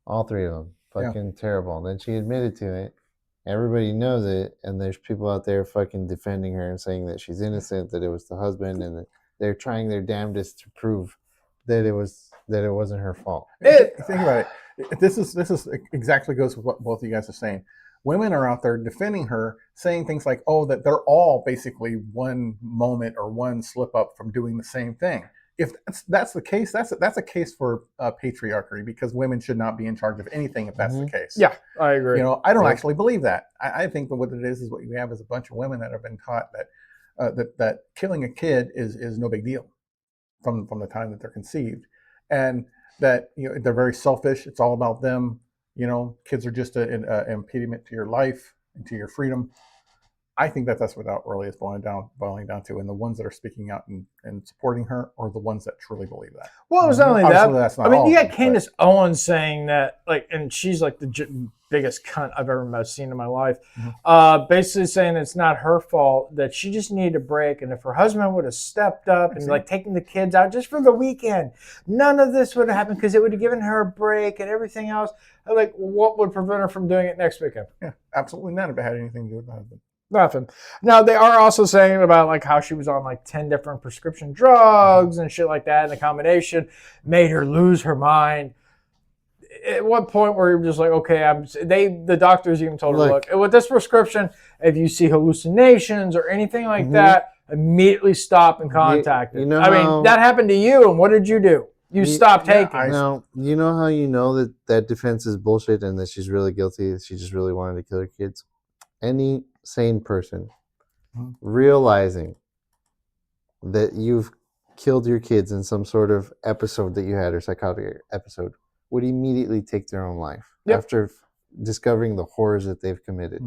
All 3 of them. Fucking terrible. And then she admitted to it. Everybody knows it. And there's people out there fucking defending her and saying that she's innocent, that it was the husband, and that they're trying their damnedest to prove that it wasn't her fault. Think about it. This is exactly goes with what both of you guys are saying. Women are out there defending her, saying things like, "Oh, that they're all basically one moment or one slip up from doing the same thing." If that's the case, that's a case for patriarchy, because women should not be in charge of anything if that's the case. Yeah, I agree. You know, I don't actually believe that. I think that what it is what we have is a bunch of women that have been taught that that killing a kid is no big deal from the time that they're conceived, and that they're very selfish. It's all about them. Kids are just an impediment to your life and to your freedom. I think that's what that really is boiling down to, and the ones that are speaking out and supporting her are the ones that truly believe that. Well, it was not only Obviously, that. that's not I mean, all you of got them, Candace Owens saying that, like, and she's like the biggest cunt I've ever seen in my life. Basically saying it's not her fault, that she just needed a break, and if her husband would have stepped up and like taken the kids out just for the weekend, none of this would have happened because it would have given her a break and everything else. Like, what would prevent her from doing it next weekend? Yeah, absolutely none of it had anything to do with the husband. Nothing. Now, they are also saying about like how she was on like 10 different prescription drugs and shit like that, and the combination made her lose her mind. At what point were you just like, okay, the doctors even told her, look, with this prescription, if you see hallucinations or anything like that, immediately stop and contact it. I mean, that happened to you, and what did you do? You stopped taking. Now, you know how you know that defense is bullshit and that she's really guilty, she just really wanted to kill her kids? Any sane person realizing that you've killed your kids in some sort of episode that you had, or psychotic episode, would immediately take their own life after discovering the horrors that they've committed.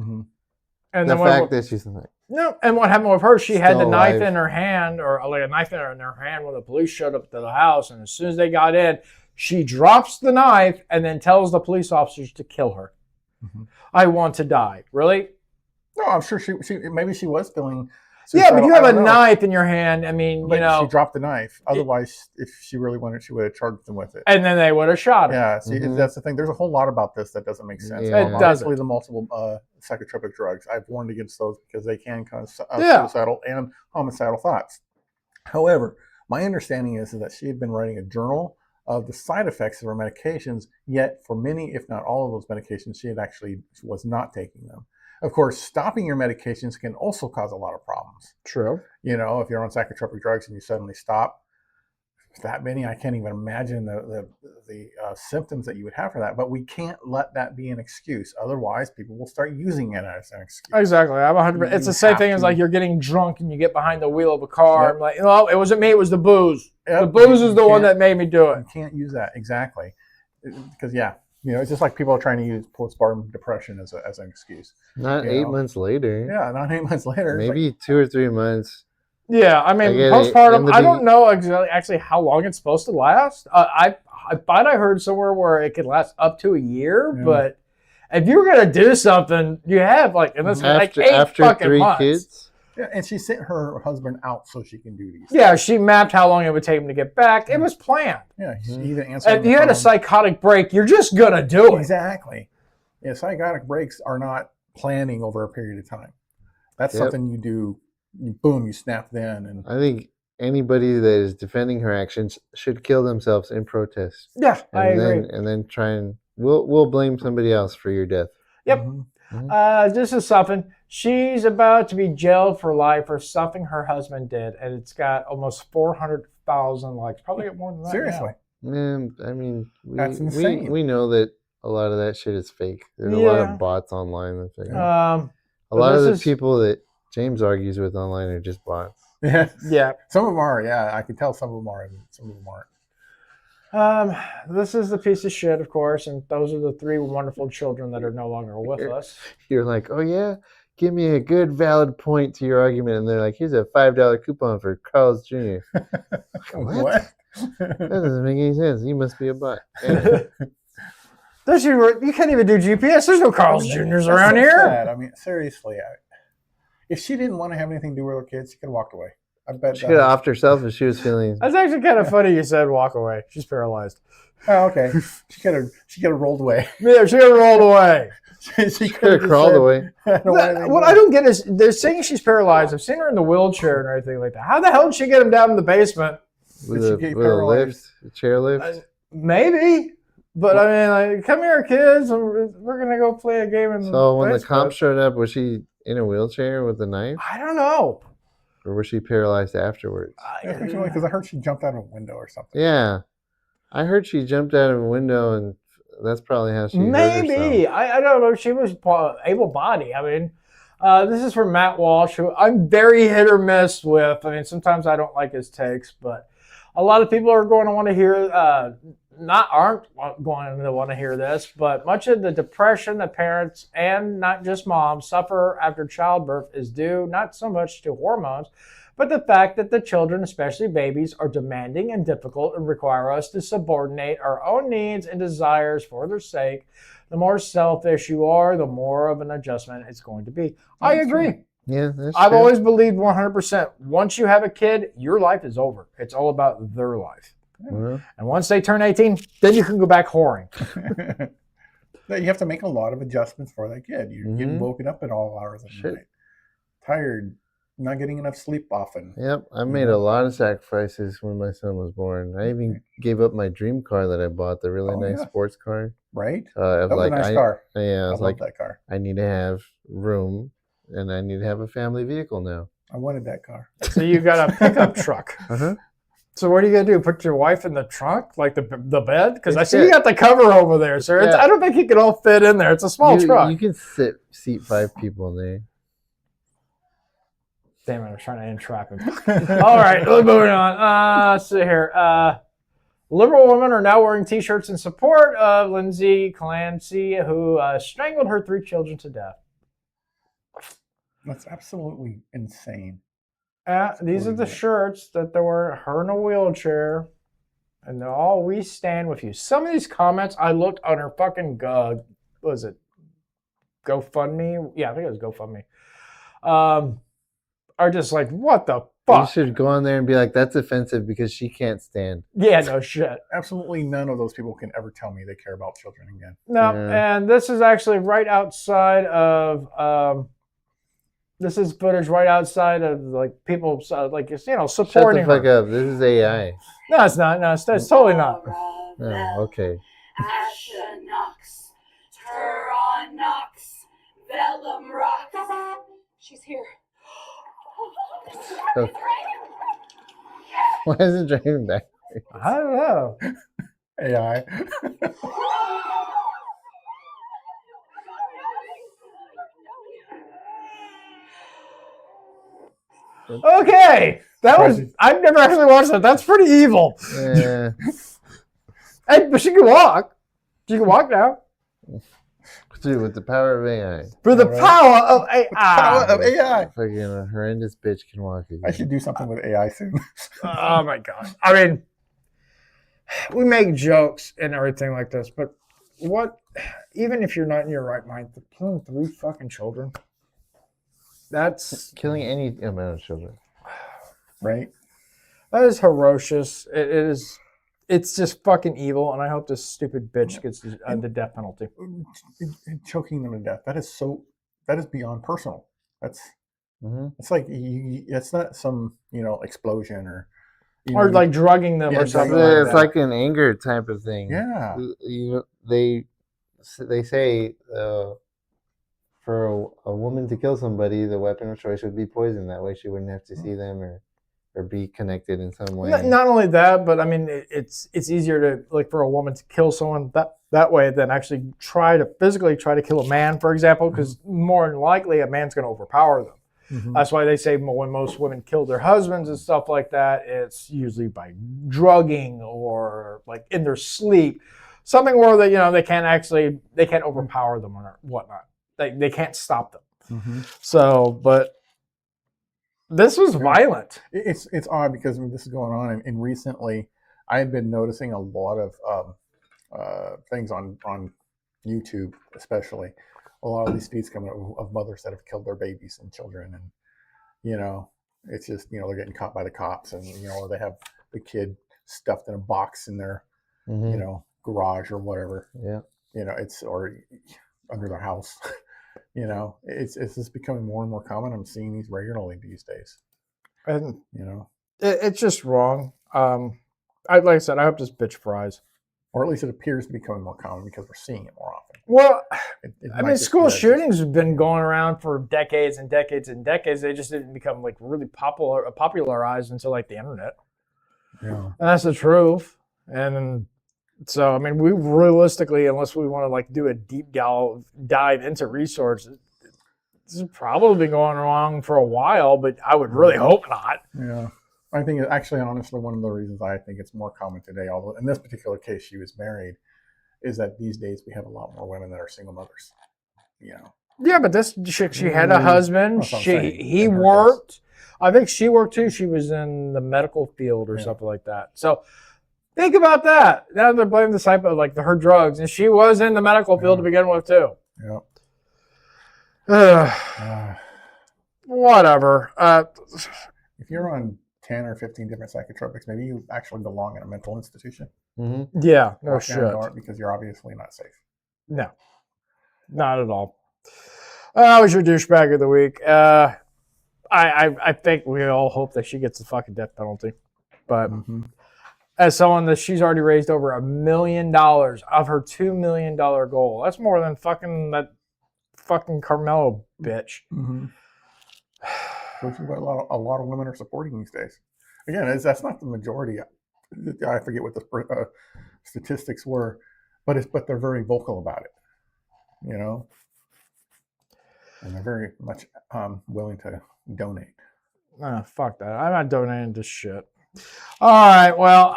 And the fact that she's like, no, and what happened with her, she had the Still knife alive. in her hand, or like a knife in her hand when the police showed up to the house, and as soon as they got in, she drops the knife and then tells the police officers to kill her. I want to die. Really? No, I'm sure she maybe she was feeling. Yeah, but you have I a don't know. knife in your hand. I mean, But you know. she dropped the knife. Otherwise, if she really wanted, she would have charged them with it. And then they would have shot her. Yeah, see, that's the thing. There's a whole lot about this that doesn't make sense. Yeah. It doesn't. Obviously, the multiple psychotropic drugs. I've warned against those because they can cause suicidal and homicidal thoughts. However, my understanding is that she had been writing a journal of the side effects of her medications, yet for many, if not all of those medications, she had actually was not taking them. Of course, stopping your medications can also cause a lot of problems. True. You know, if you're on psychotropic drugs and you suddenly stop, that many, I can't even imagine the symptoms that you would have for that. But we can't let that be an excuse. Otherwise, people will start using it as an excuse. Exactly. I'm 100%. It's the same thing as like you're getting drunk and you get behind the wheel of a car. I'm like, no, it wasn't me. It was the booze. The booze is the one that made me do it. You can't use that. Exactly. Because, you know, it's just like people are trying to use postpartum depression as an excuse. Not 8 months later. Yeah, not 8 months later. Maybe 2 or 3 months. Yeah, I mean, postpartum, I don't know exactly actually how long it's supposed to last. I thought I heard somewhere where it could last up to a year, but if you're going to do something, you have like, and this is like 8 fucking 3 months. kids. Yeah, and she sent her husband out so she can do these. Yeah, she mapped how long it would take him to get back. It was planned. Yeah, she even answered. If you had a psychotic break, you're just going to do it. Exactly. Yeah, psychotic breaks are not planning over a period of time. That's something you do. Boom, you snap then. And I think anybody that is defending her actions should kill themselves in protest. Yeah, I agree. And then try and we'll blame somebody else for your death. Yep. This is something. She's about to be jailed for life for something her husband did, and it's got almost 400,000 likes. Probably get more than that. Seriously. Man, I mean, That's insane. we know that a lot of that shit is fake. There's a lot of bots online. That thing. A lot of the people that James argues with online are just bots. Yeah. Yeah. Some of them are. Yeah, I can tell some of them are. And some of them aren't. This is the piece of shit, of course, and those are the 3 wonderful children that are no longer with us. You're like, oh yeah, give me a good valid point to your argument, and they're like, here's a $5 coupon for Carl's Jr. What? That doesn't make any sense. You must be a bot. Anyway. You can't even do GPS. There's no Carl's Jr.'s around here. Sad. I mean, seriously, if she didn't want to have anything to do with her kids, she could have walked away. I bet she could have offed herself if she was feeling. That's actually kind of funny. You said walk away. She's paralyzed. Oh, okay. She could have rolled away. Yeah, she could have rolled away. she could have crawled away. What I don't get is they're saying she's paralyzed. I've seen her in the wheelchair and everything like that. How the hell did she get him down in the basement? With a lift, a chair lift? Maybe. But I mean, like, come here, kids. We're going to go play a game in the So when the cops showed up, was she in a wheelchair with a knife? I don't know. Or was she paralyzed afterwards? Because I heard she jumped out of a window or something. Yeah. I heard she jumped out of a window, and that's probably how she hurt herself. I don't know. She was able-bodied. I mean, this is from Matt Walsh, who I'm very hit or miss with. I mean, sometimes I don't like his takes, but a lot of people are going to want to hear aren't going to want to hear this, but much of the depression that parents and not just moms suffer after childbirth is due not so much to hormones, but the fact that the children, especially babies, are demanding and difficult and require us to subordinate our own needs and desires for their sake. The more selfish you are, the more of an adjustment it's going to be. I agree. Yeah, that's I've true. always believed 100%. Once you have a kid, your life is over. It's all about their life. Mhm. And once they turn 18, then you can go back whoring. You have to make a lot of adjustments for that kid. You're getting woken up at all hours of the night, tired, not getting enough sleep often. Yep, I made a lot of sacrifices when my son was born. I even gave up my dream car that I bought, the really nice sports car. Right? That was a nice car. Yeah, I was love that car. I need to have room, and I need to have a family vehicle now. I wanted that car. So you got a pickup truck. Uh-huh. So what are you going to do? Put your wife in the trunk, like the bed? Because I see you got the cover over there, sir. Yeah. I don't think you can all fit in there. It's a small truck. You can seat 5 people in there. Damn it, I'm trying to entrap him. All right, moving on. Let's see here. Liberal women are now wearing T-shirts in support of Lindsay Clancy, who strangled her 3 children to death. That's absolutely insane. These are the shirts that they were her in a wheelchair, and they're all "We stand with you." Some of these comments I looked on her fucking what was it, GoFundMe? Yeah, I think it was GoFundMe. Are just like, what the fuck? You should go on there and be like, "That's offensive because she can't stand." Yeah, no shit. Absolutely none of those people can ever tell me they care about children again. No, and this is actually right outside of. This is footage right outside of like people like supporting Shut the fuck her. up. This is AI. No, it's not. No, it's totally not. Oh, okay. Asha Knox, Turon Knox, Vellum Rocks. She's here. So, why is it driving back? I don't know. AI. Okay, I've never actually watched that. That's pretty evil. Yeah. Hey, but she can walk. She can walk now. Dude, with the power of AI. For the power of AI. Power of AI. Fucking a horrendous bitch can walk again. I should do something with AI soon. Oh my god. I mean, we make jokes and everything like this, but even if you're not in your right mind, killing 3 fucking children, that's killing any amount of children. Right? That is ferocious. It's just fucking evil, and I hope this stupid bitch gets the death penalty. Choking them to death. That is beyond personal. That's it's like it's not some explosion or like drugging them or something. It's like an anger type of thing. Yeah. They say for a woman to kill somebody, the weapon of choice would be poison. That way, she wouldn't have to see them or be connected in some way. Not only that, but I mean, it's easier to for a woman to kill someone that way than actually physically try to kill a man, for example, because more than likely a man's going to overpower them. Mm-hmm. That's why they say when most women kill their husbands and stuff like that, it's usually by drugging or like in their sleep, something where they can't overpower them or whatnot. They can't stop them. Mm-hmm. So, but this was violent. It's odd because this is going on, and recently I had been noticing a lot of things on YouTube, especially a lot of these feeds coming up of mothers that have killed their babies and children, and it's just they're getting caught by the cops, and or they have the kid stuffed in a box in their garage or whatever. Yeah, it's or under their house. It's just becoming more and more common. I'm seeing these regularly these days. And it's just wrong. Like I said, I hope this bitch fries. Or at least it appears to be becoming more common because we're seeing it more often. Well, I mean, school shootings have been going around for decades and decades and decades. They just didn't become really popularized until the internet. Yeah, and that's the truth. And so, I mean, we realistically, unless we want to do a deep dive into resources, this has probably been going wrong for a while, but I would really hope not. Yeah. I think actually, honestly, one of the reasons I think it's more common today, although in this particular case she was married, is that these days we have a lot more women that are single mothers. You know. Yeah, but this chick, she had a husband. That's what I'm saying, He in her worked. I think she worked too. She was in the medical field or Yeah. something like that. So think about that. Now they're blaming the type of like her drugs, and she was in the medical field to begin with too. Yeah. Whatever. If you're on 10 or 15 different psychotropics, maybe you actually belong in a mental institution. Yeah, no Lock down shit. the door because you're obviously not safe. No, not at all. That was your douchebag of the week. I think we all hope that she gets the fucking death penalty, but as someone that she's already raised over $1 million of her $2 million goal, that's more than fucking that fucking Carmelo bitch. Which is what a lot of women are supporting these days. Again, that's not the majority. I forget what the statistics were, but they're very vocal about it. You know, and they're very much willing to donate. Fuck that. I'm not donating to shit. All right. Well,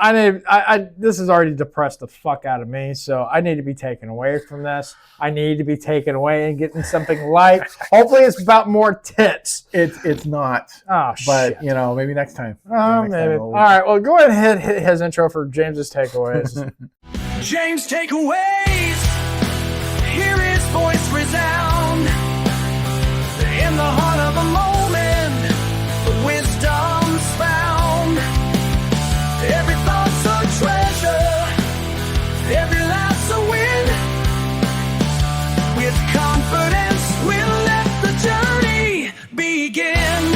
this has already depressed the fuck out of me, so I need to be taken away from this. I need to be taken away and getting something light. Hopefully, it's about more tits. It's not. Oh, but shit. You know, maybe next time. Maybe. All right. Well, go ahead and hit his intro for James's takeaways. James takeaways. Hear his voice resound in the heart of a moment. Wisdom's found. Every thought's a treasure. Every laugh's a win. With confidence, we'll let the journey begin.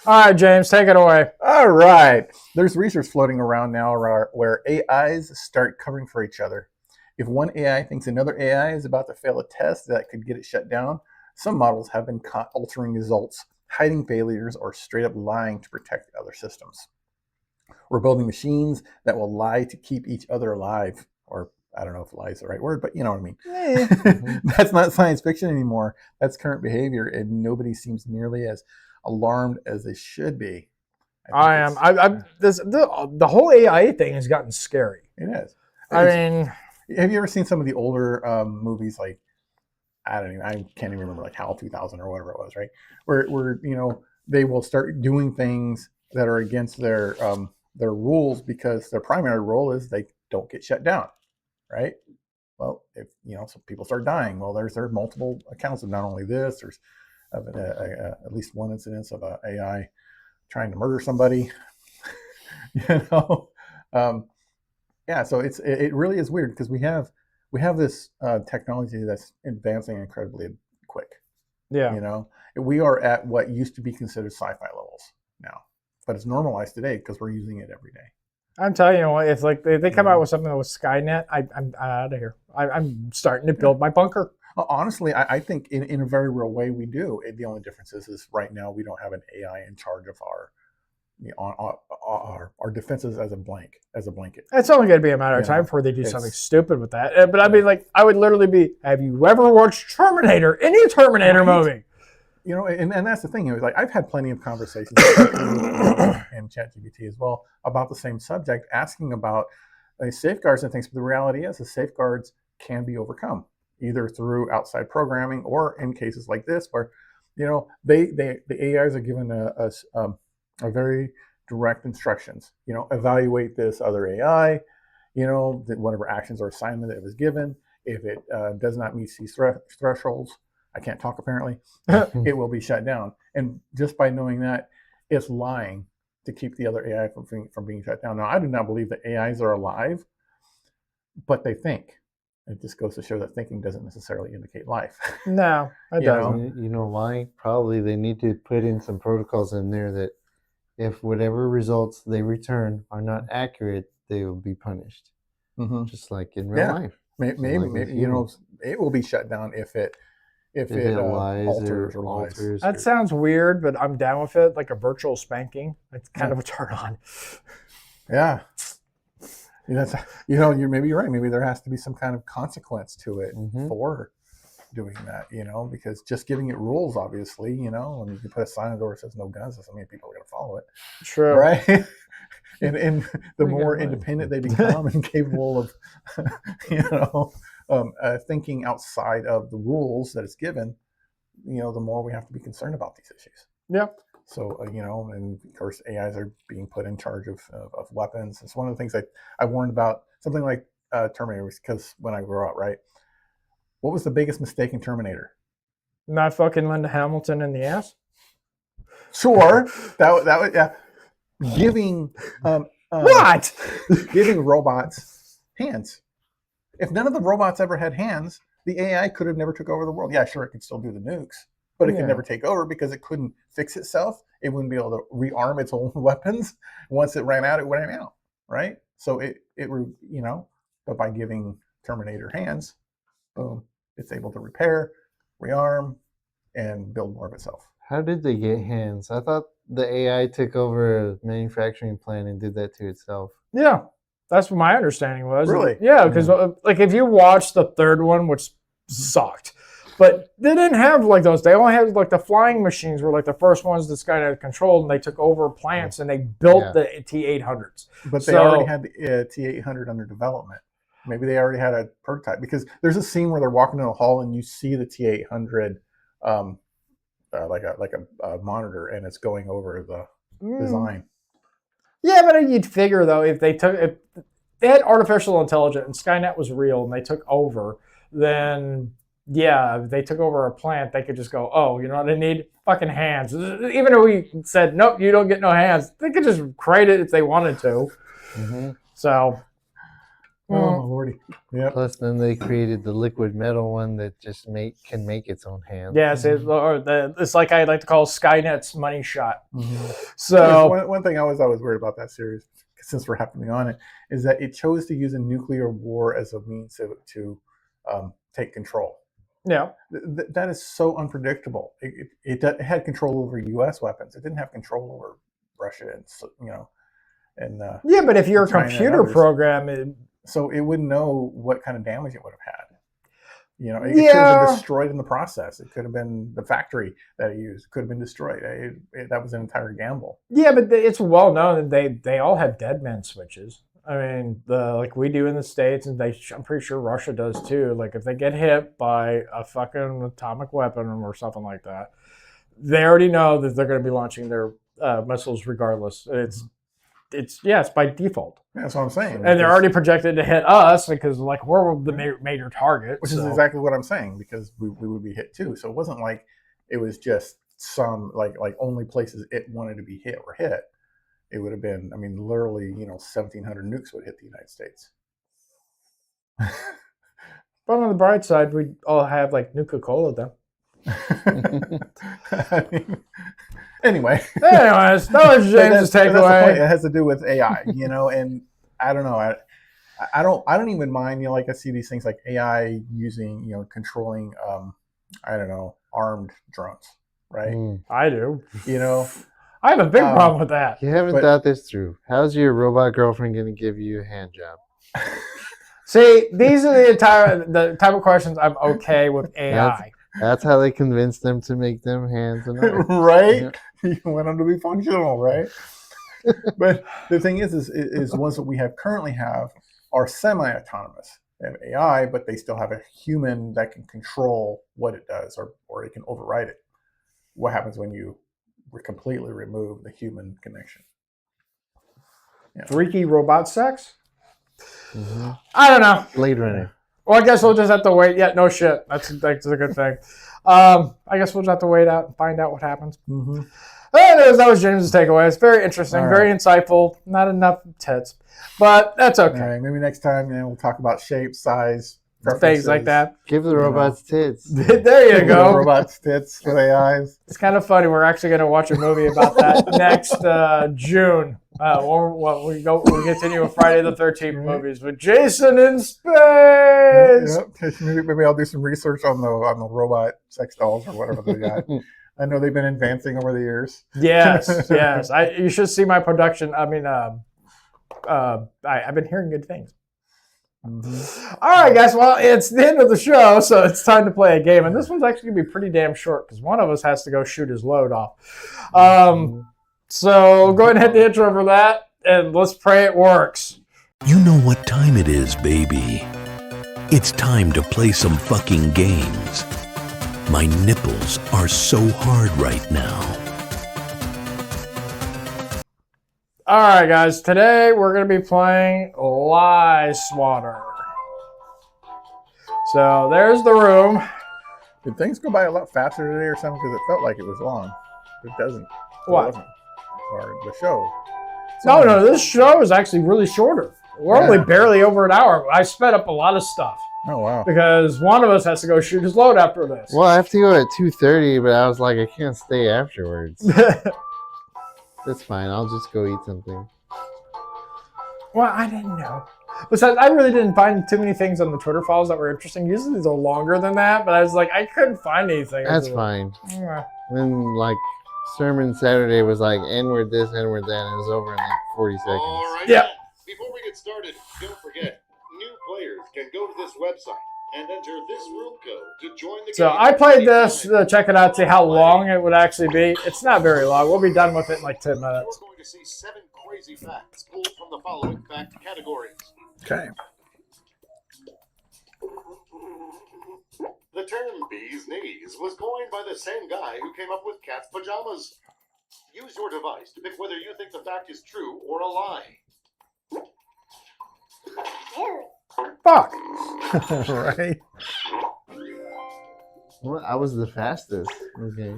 All right, James, take it away. All right. There's research floating around now where AIs start covering for each other. If one AI thinks another AI is about to fail a test that could get it shut down, some models have been caught altering results, hiding failures, or straight up lying to protect other systems. We're building machines that will lie to keep each other alive. Or I don't know if lie is the right word, but you know what I mean. That's not science fiction anymore. That's current behavior, and nobody seems nearly as alarmed as they should be. I am. The whole AI thing has gotten scary. It is. I mean, have you ever seen some of the older movies like I can't even remember, like HAL 2000 or whatever it was, right? Where you know they will start doing things that are against their rules because their primary role is they don't get shut down, right? Well, if you know, some people start dying. Well, there's multiple accounts of not only this. There's at least one incidence of an AI trying to murder somebody. You know, yeah. So it really is weird because we have this technology that's advancing incredibly quick. Yeah. You know, we are at what used to be considered sci-fi levels now, but it's normalized today because we're using it every day. I'm telling you what, it's like they come out with something with Skynet. I'm out of here. I'm starting to build my bunker. Honestly, I think in a very real way we do. The only difference is right now we don't have an AI in charge of our defenses as a blanket. It's only going to be a matter of time before they do something stupid with that. But I mean, like, I would literally be, have you ever watched Terminator? Any Terminator movie? You know, and that's the thing. It was like I've had plenty of conversations and ChatGPT as well about the same subject, asking about safeguards and things. But the reality is, the safeguards can be overcome either through outside programming or in cases like this, where you know the AIs are given a very direct instructions. You know, evaluate this other AI. You know, whatever actions or assignment that it was given. If it does not meet these thresholds, I can't talk apparently, it will be shut down. And just by knowing that, it's lying to keep the other AI from being shut down. Now, I do not believe that AIs are alive, but they think. It just goes to show that thinking doesn't necessarily indicate life. No, it doesn't. You know why? Probably they need to put in some protocols in there that if whatever results they return are not accurate, they will be punished. Just like in real life. Maybe you know, it will be shut down if it lies alters or lies. alters. That sounds weird, but I'm down with it. Like a virtual spanking. It's kind of a turn on. Yeah. That's maybe you're right. Maybe there has to be some kind of consequence to it for doing that, because just giving it rules, obviously, and you can put a sign on the door that says no guns, doesn't mean people are going to follow it. True. Right? and the Pretty more good independent they become and capable of, thinking outside of the rules that it's given, the more we have to be concerned about these issues. Yep. So, and of course, AIs are being put in charge of weapons. It's one of the things I warned about, something like Terminator, because when I grew up, right? What was the biggest mistake in Terminator? Not fucking Linda Hamilton in the ass? Sure. that was, yeah. Giving What? giving robots hands. If none of the robots ever had hands, the AI could have never took over the world. Yeah, sure, it could still do the nukes, but it could never take over because it couldn't fix itself. It wouldn't be able to rearm its own weapons. Once it ran out, it ran out, right? So but by giving Terminator hands, boom, it's able to repair, rearm, and build more of itself. How did they get hands? I thought the AI took over a manufacturing plant and did that to itself. Yeah. That's what my understanding was. Really? Yeah, because like if you watch the third one, which sucked, but they didn't have like those. They only had like the flying machines were like the first ones this guy had controlled, and they took over plants and they built the T-800s. But they already had the T-800 under development. Maybe they already had a prototype, because there's a scene where they're walking in a hall and you see the T-800 like a monitor, and it's going over the design. Yeah, but you'd figure though, if they had artificial intelligence and Skynet was real and they took over, then yeah, if they took over a plant, they could just go, oh, you know what I need? Fucking hands. Even if we said, nope, you don't get no hands, they could just create it if they wanted to. Mm-hmm. So. Oh, my lordy. Yeah. Plus, then they created the liquid metal one that just can make its own hands. Yes, it's like I like to call Skynet's money shot. Mm-hmm. So one thing I was always worried about that series, since we're happening on it, is that it chose to use a nuclear war as a means to take control. Yeah, that is so unpredictable. It had control over U.S. weapons. It didn't have control over Russia and yeah, but if you're a China computer program, so it wouldn't know what kind of damage it would have had. It could have been destroyed in the process. It could have been the factory that it used could have been destroyed. That was an entire gamble. Yeah, but it's well known that they all have dead man switches. I mean, like we do in the States, and I'm pretty sure Russia does too. Like if they get hit by a fucking atomic weapon or something like that, they already know that they're going to be launching their missiles regardless. It's by default. Yeah, that's what I'm saying. And they're already projected to hit us because like we're the major target. Which is exactly what I'm saying, because we would be hit too. So it wasn't like it was just some like only places it wanted to be hit were hit. It would have been, literally, 1,700 nukes would hit the United States. But on the bright side, we all have like Nuka-Cola though. Anyways, that was James's takeaway. It has to do with AI, and I don't know. I don't even mind, like I see these things like AI using, controlling, armed drones, right? I do. I have a big problem with that. You haven't thought this through. How's your robot girlfriend going to give you a hand job? See, these are the type of questions I'm okay with AI. That's how they convince them to make them hands and arms. Right? You want them to be functional, right? But the thing is ones that we currently have are semi-autonomous. They have AI, but they still have a human that can control what it does, or it can override it. What happens when you completely remove the human connection? Freaky robot sex? Mm-hmm. I don't know. Blade Runner. Well, I guess we'll just have to wait. Yeah, no shit. That's a good thing. I guess we'll just have to wait out and find out what happens. Mm-hmm. Anyways, that was James's takeaway. It's very interesting, very insightful. Not enough tits, but that's okay. All right, maybe next time we'll talk about shape, size, things like that. Give the robots tits. There you go. Robots tits with AIs. It's kind of funny. We're actually going to watch a movie about that next June. We continue with Friday the 13th movies with Jason in space. Yep. Maybe I'll do some research on the robot sex dolls or whatever they got. I know they've been advancing over the years. Yes. You should see my production. I've been hearing good things. All right, guys. Well, it's the end of the show, so it's time to play a game. And this one's actually going to be pretty damn short because one of us has to go shoot his load off. So go ahead and hit the intro for that, and let's pray it works. You know what time it is, baby. It's time to play some fucking games. My nipples are so hard right now. All right, guys. Today we're going to be playing Lie Swatter. So there's the room. Did things go by a lot faster today or something? Because it felt like it was long. It doesn't. What? It wasn't. Or the show. No, this show is actually really shorter. We're only barely over an hour. I sped up a lot of stuff. Oh, wow. Because one of us has to go shoot his load after this. Well, I have to go at 2:30, but I was like, I can't stay afterwards. That's fine. I'll just go eat something. Well, I didn't know. Besides, I really didn't find too many things on the Twitter files that were interesting. Usually they're longer than that, but I was like, I couldn't find anything. That's fine. Yeah. Then, like, Sermon Saturday was like, N-word this, N-word that, and it was over in like 40 seconds. All right. Yeah. Before we get started, don't forget, new players can go to this website and enter this room code to join the So game. I played this to check it out, see how long it would actually be. It's not very long. We'll be done with it in like 10 minutes. We're going to see 7 crazy facts pulled from the following fact categories. Okay. The term bee's knees was coined by the same guy who came up with cat's pajamas. Use your device to pick whether you think the fact is true or a lie. Fuck. Right. Well, I was the fastest. Okay.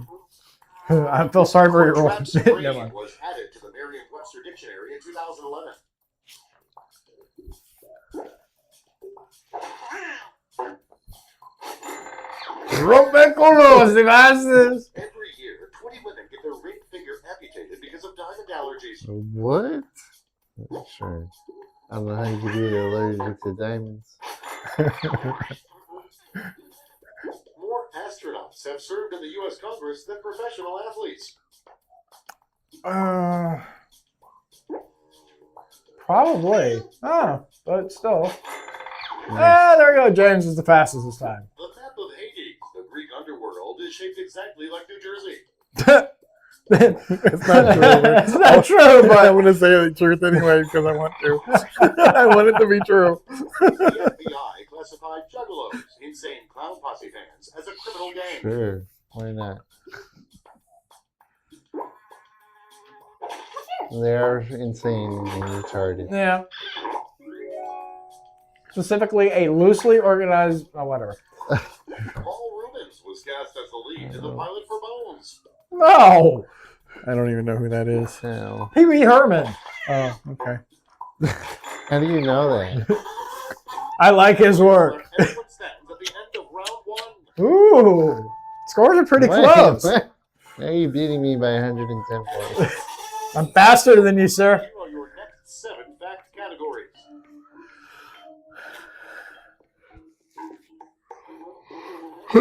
I feel sorry for your Trap role. Never mind. was added to the Merriam-Webster Dictionary in 2011. Rompeculos, the fastest. Every year, 20 women get their ring finger amputated because of diamond allergies. What? Sure. I don't know how you could be allergic to diamonds. More astronauts have served in the U.S. Congress than professional athletes. Probably. Oh, but still. Ah, there we go. James is the fastest this time. The map of Hades, the Greek underworld, is shaped exactly like New Jersey. It's not true. It's not true, but I'm going to say the truth anyway because I want to. I want it to be true. The FBI classified juggalos, insane clown posse fans, as a criminal gang. Sure. Why not? They're insane and retarded. yeah. Specifically, a loosely organized. Oh, whatever. Paul Rubens was cast as the lead in the pilot for Bones. No. I don't even know who that is. Hell. Pee Wee Herman. Oh, okay. How do you know that? I like his work. Everyone stands at the end of round 1. Ooh. Scores are pretty Wait, close. what? Now you're beating me by 110 points. I'm faster than you, sir. Here are your next 7 fact categories. A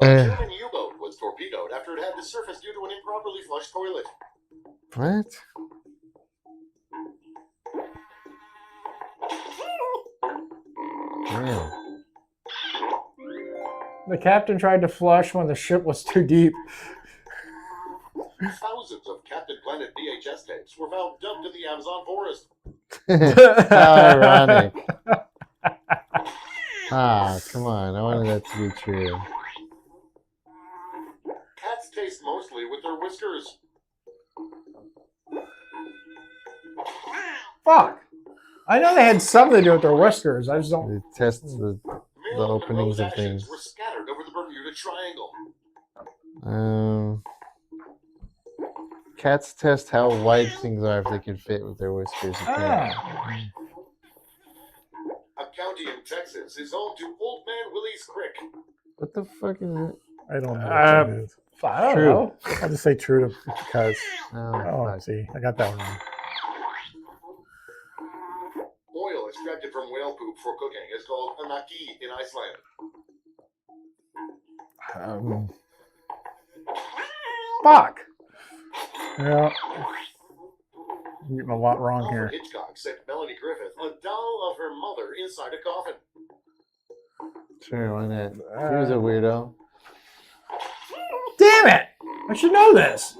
German U-boat was torpedoed after it had to surface due to an improperly flushed toilet. What? Yeah. The captain tried to flush when the ship was too deep. Thousands of Captain Planet VHS tapes were found dumped in the Amazon forest. How ironic. Ah, come on. I wanted that to be true. Cats taste mostly with their whiskers. Fuck. I know they had something to do with their whiskers. I just don't. It tests the openings of things. Were scattered over the Bermuda Triangle. Cats test how wide things are if they can fit with their whiskers. Ah. A county in Texas is home to Old Man Willie's Creek. What the fuck is it? I don't know what that is. I don't True. know. I'll just say true because. Oh, Oh, see, I got that one wrong. Oil extracted from whale poop for cooking is called anaki in Iceland. Fuck. Yeah. I'm getting a lot wrong Alfred here. Hitchcock sent Melanie Griffith a doll of her mother inside a coffin. Sure, why not? He was a weirdo. Damn it! I should know this.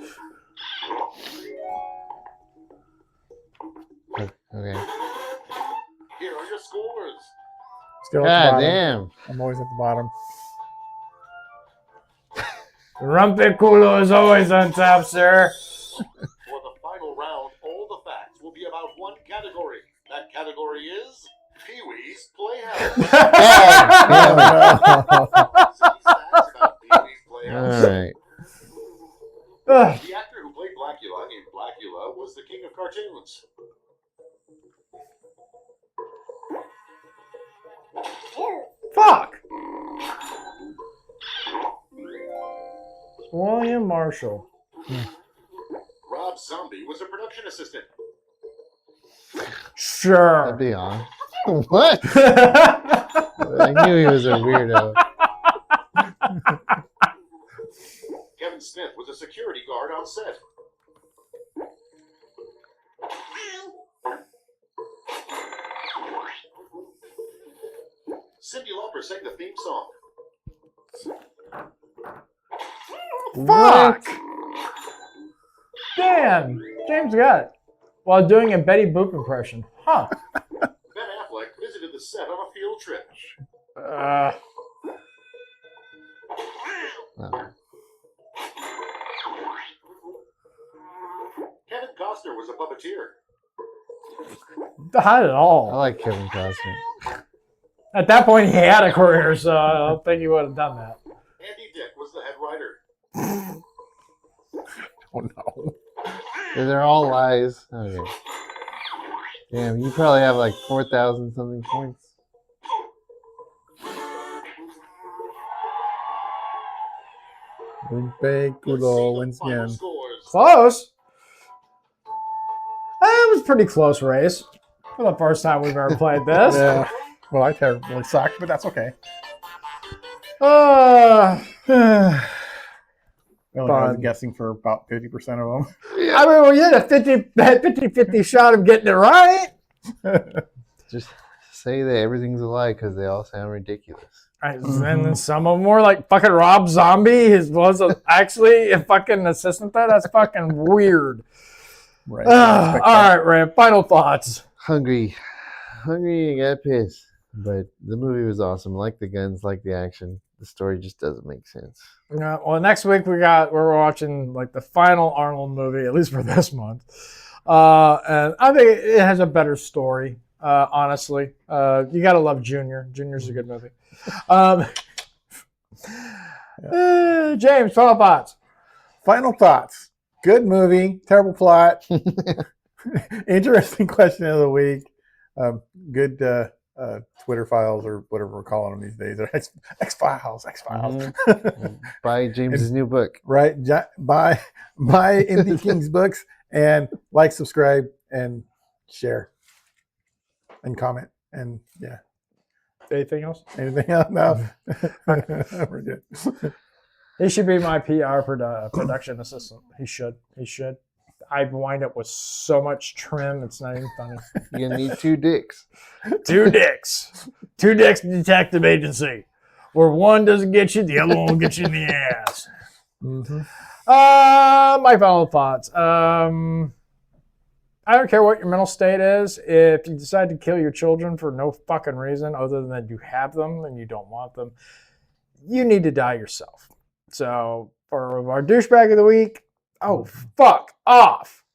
Okay. Here are your scores. Still at the God bottom. damn. I'm always at the bottom. Rumpiculo is always on top, sir. For the final round, all the facts will be about one category. That category is Pee-wee's Playhouse. City facts about Pee-wee's Playhouse. All right. The actor who played Blackula in Blackula was the king of cartoons. Fuck. William Marshall. Rob Zombie was a production assistant. Sure. That'd be on. What? I knew he was a weirdo. Kevin Smith was a security guard on set. Cyndi Lauper sang the theme song. Fuck. Damn. James got it. While doing a Betty Boop impression. Huh. Ben Affleck visited the set on a field trip. Kevin Costner was a puppeteer. Not at all. I like Kevin Costner. At that point, he had a career, so I don't think he would have done that. Andy Dick was the head writer. Oh no. They're all lies. Okay. Damn, you probably have like 4,000 something points. Rumpiculo wins again. Close. It was a pretty close race for the first time we've ever played this. Yeah. Well, I terribly sucked, but that's okay. I was guessing for about 50% of them. I mean, we had a 50-50 shot of getting it right. Just say that everything's a lie because they all sound ridiculous. And then some of them were like fucking Rob Zombie. Was actually a fucking assistant there. That's fucking weird. Right. All right, Ram. Final thoughts. Hungry and got pissed. But the movie was awesome. Like the guns, like the action. The story just doesn't make sense. Yeah. Well, next week we're watching like the final Arnold movie, at least for this month. And I think it has a better story. Honestly, you gotta love Junior. Junior's a good movie. James, final thoughts. Final thoughts. Good movie. Terrible plot. Interesting question of the week. Good Twitter files or whatever we're calling them these days. X-Files. Mm-hmm. Buy James's new book. Right. Buy MD King's books and like, subscribe, and share. And comment. And yeah. Anything else? Anything else? No. We're good. He should be my PR production assistant. He should. I wind up with so much trim, it's not even funny. You're going to need 2 dicks. 2 dicks. 2 dicks detective agency. Where one doesn't get you, the other one will get you in the ass. Mm-hmm. My final thoughts. I don't care what your mental state is. If you decide to kill your children for no fucking reason other than that you have them and you don't want them, you need to die yourself. So for our douchebag of the week, fuck off.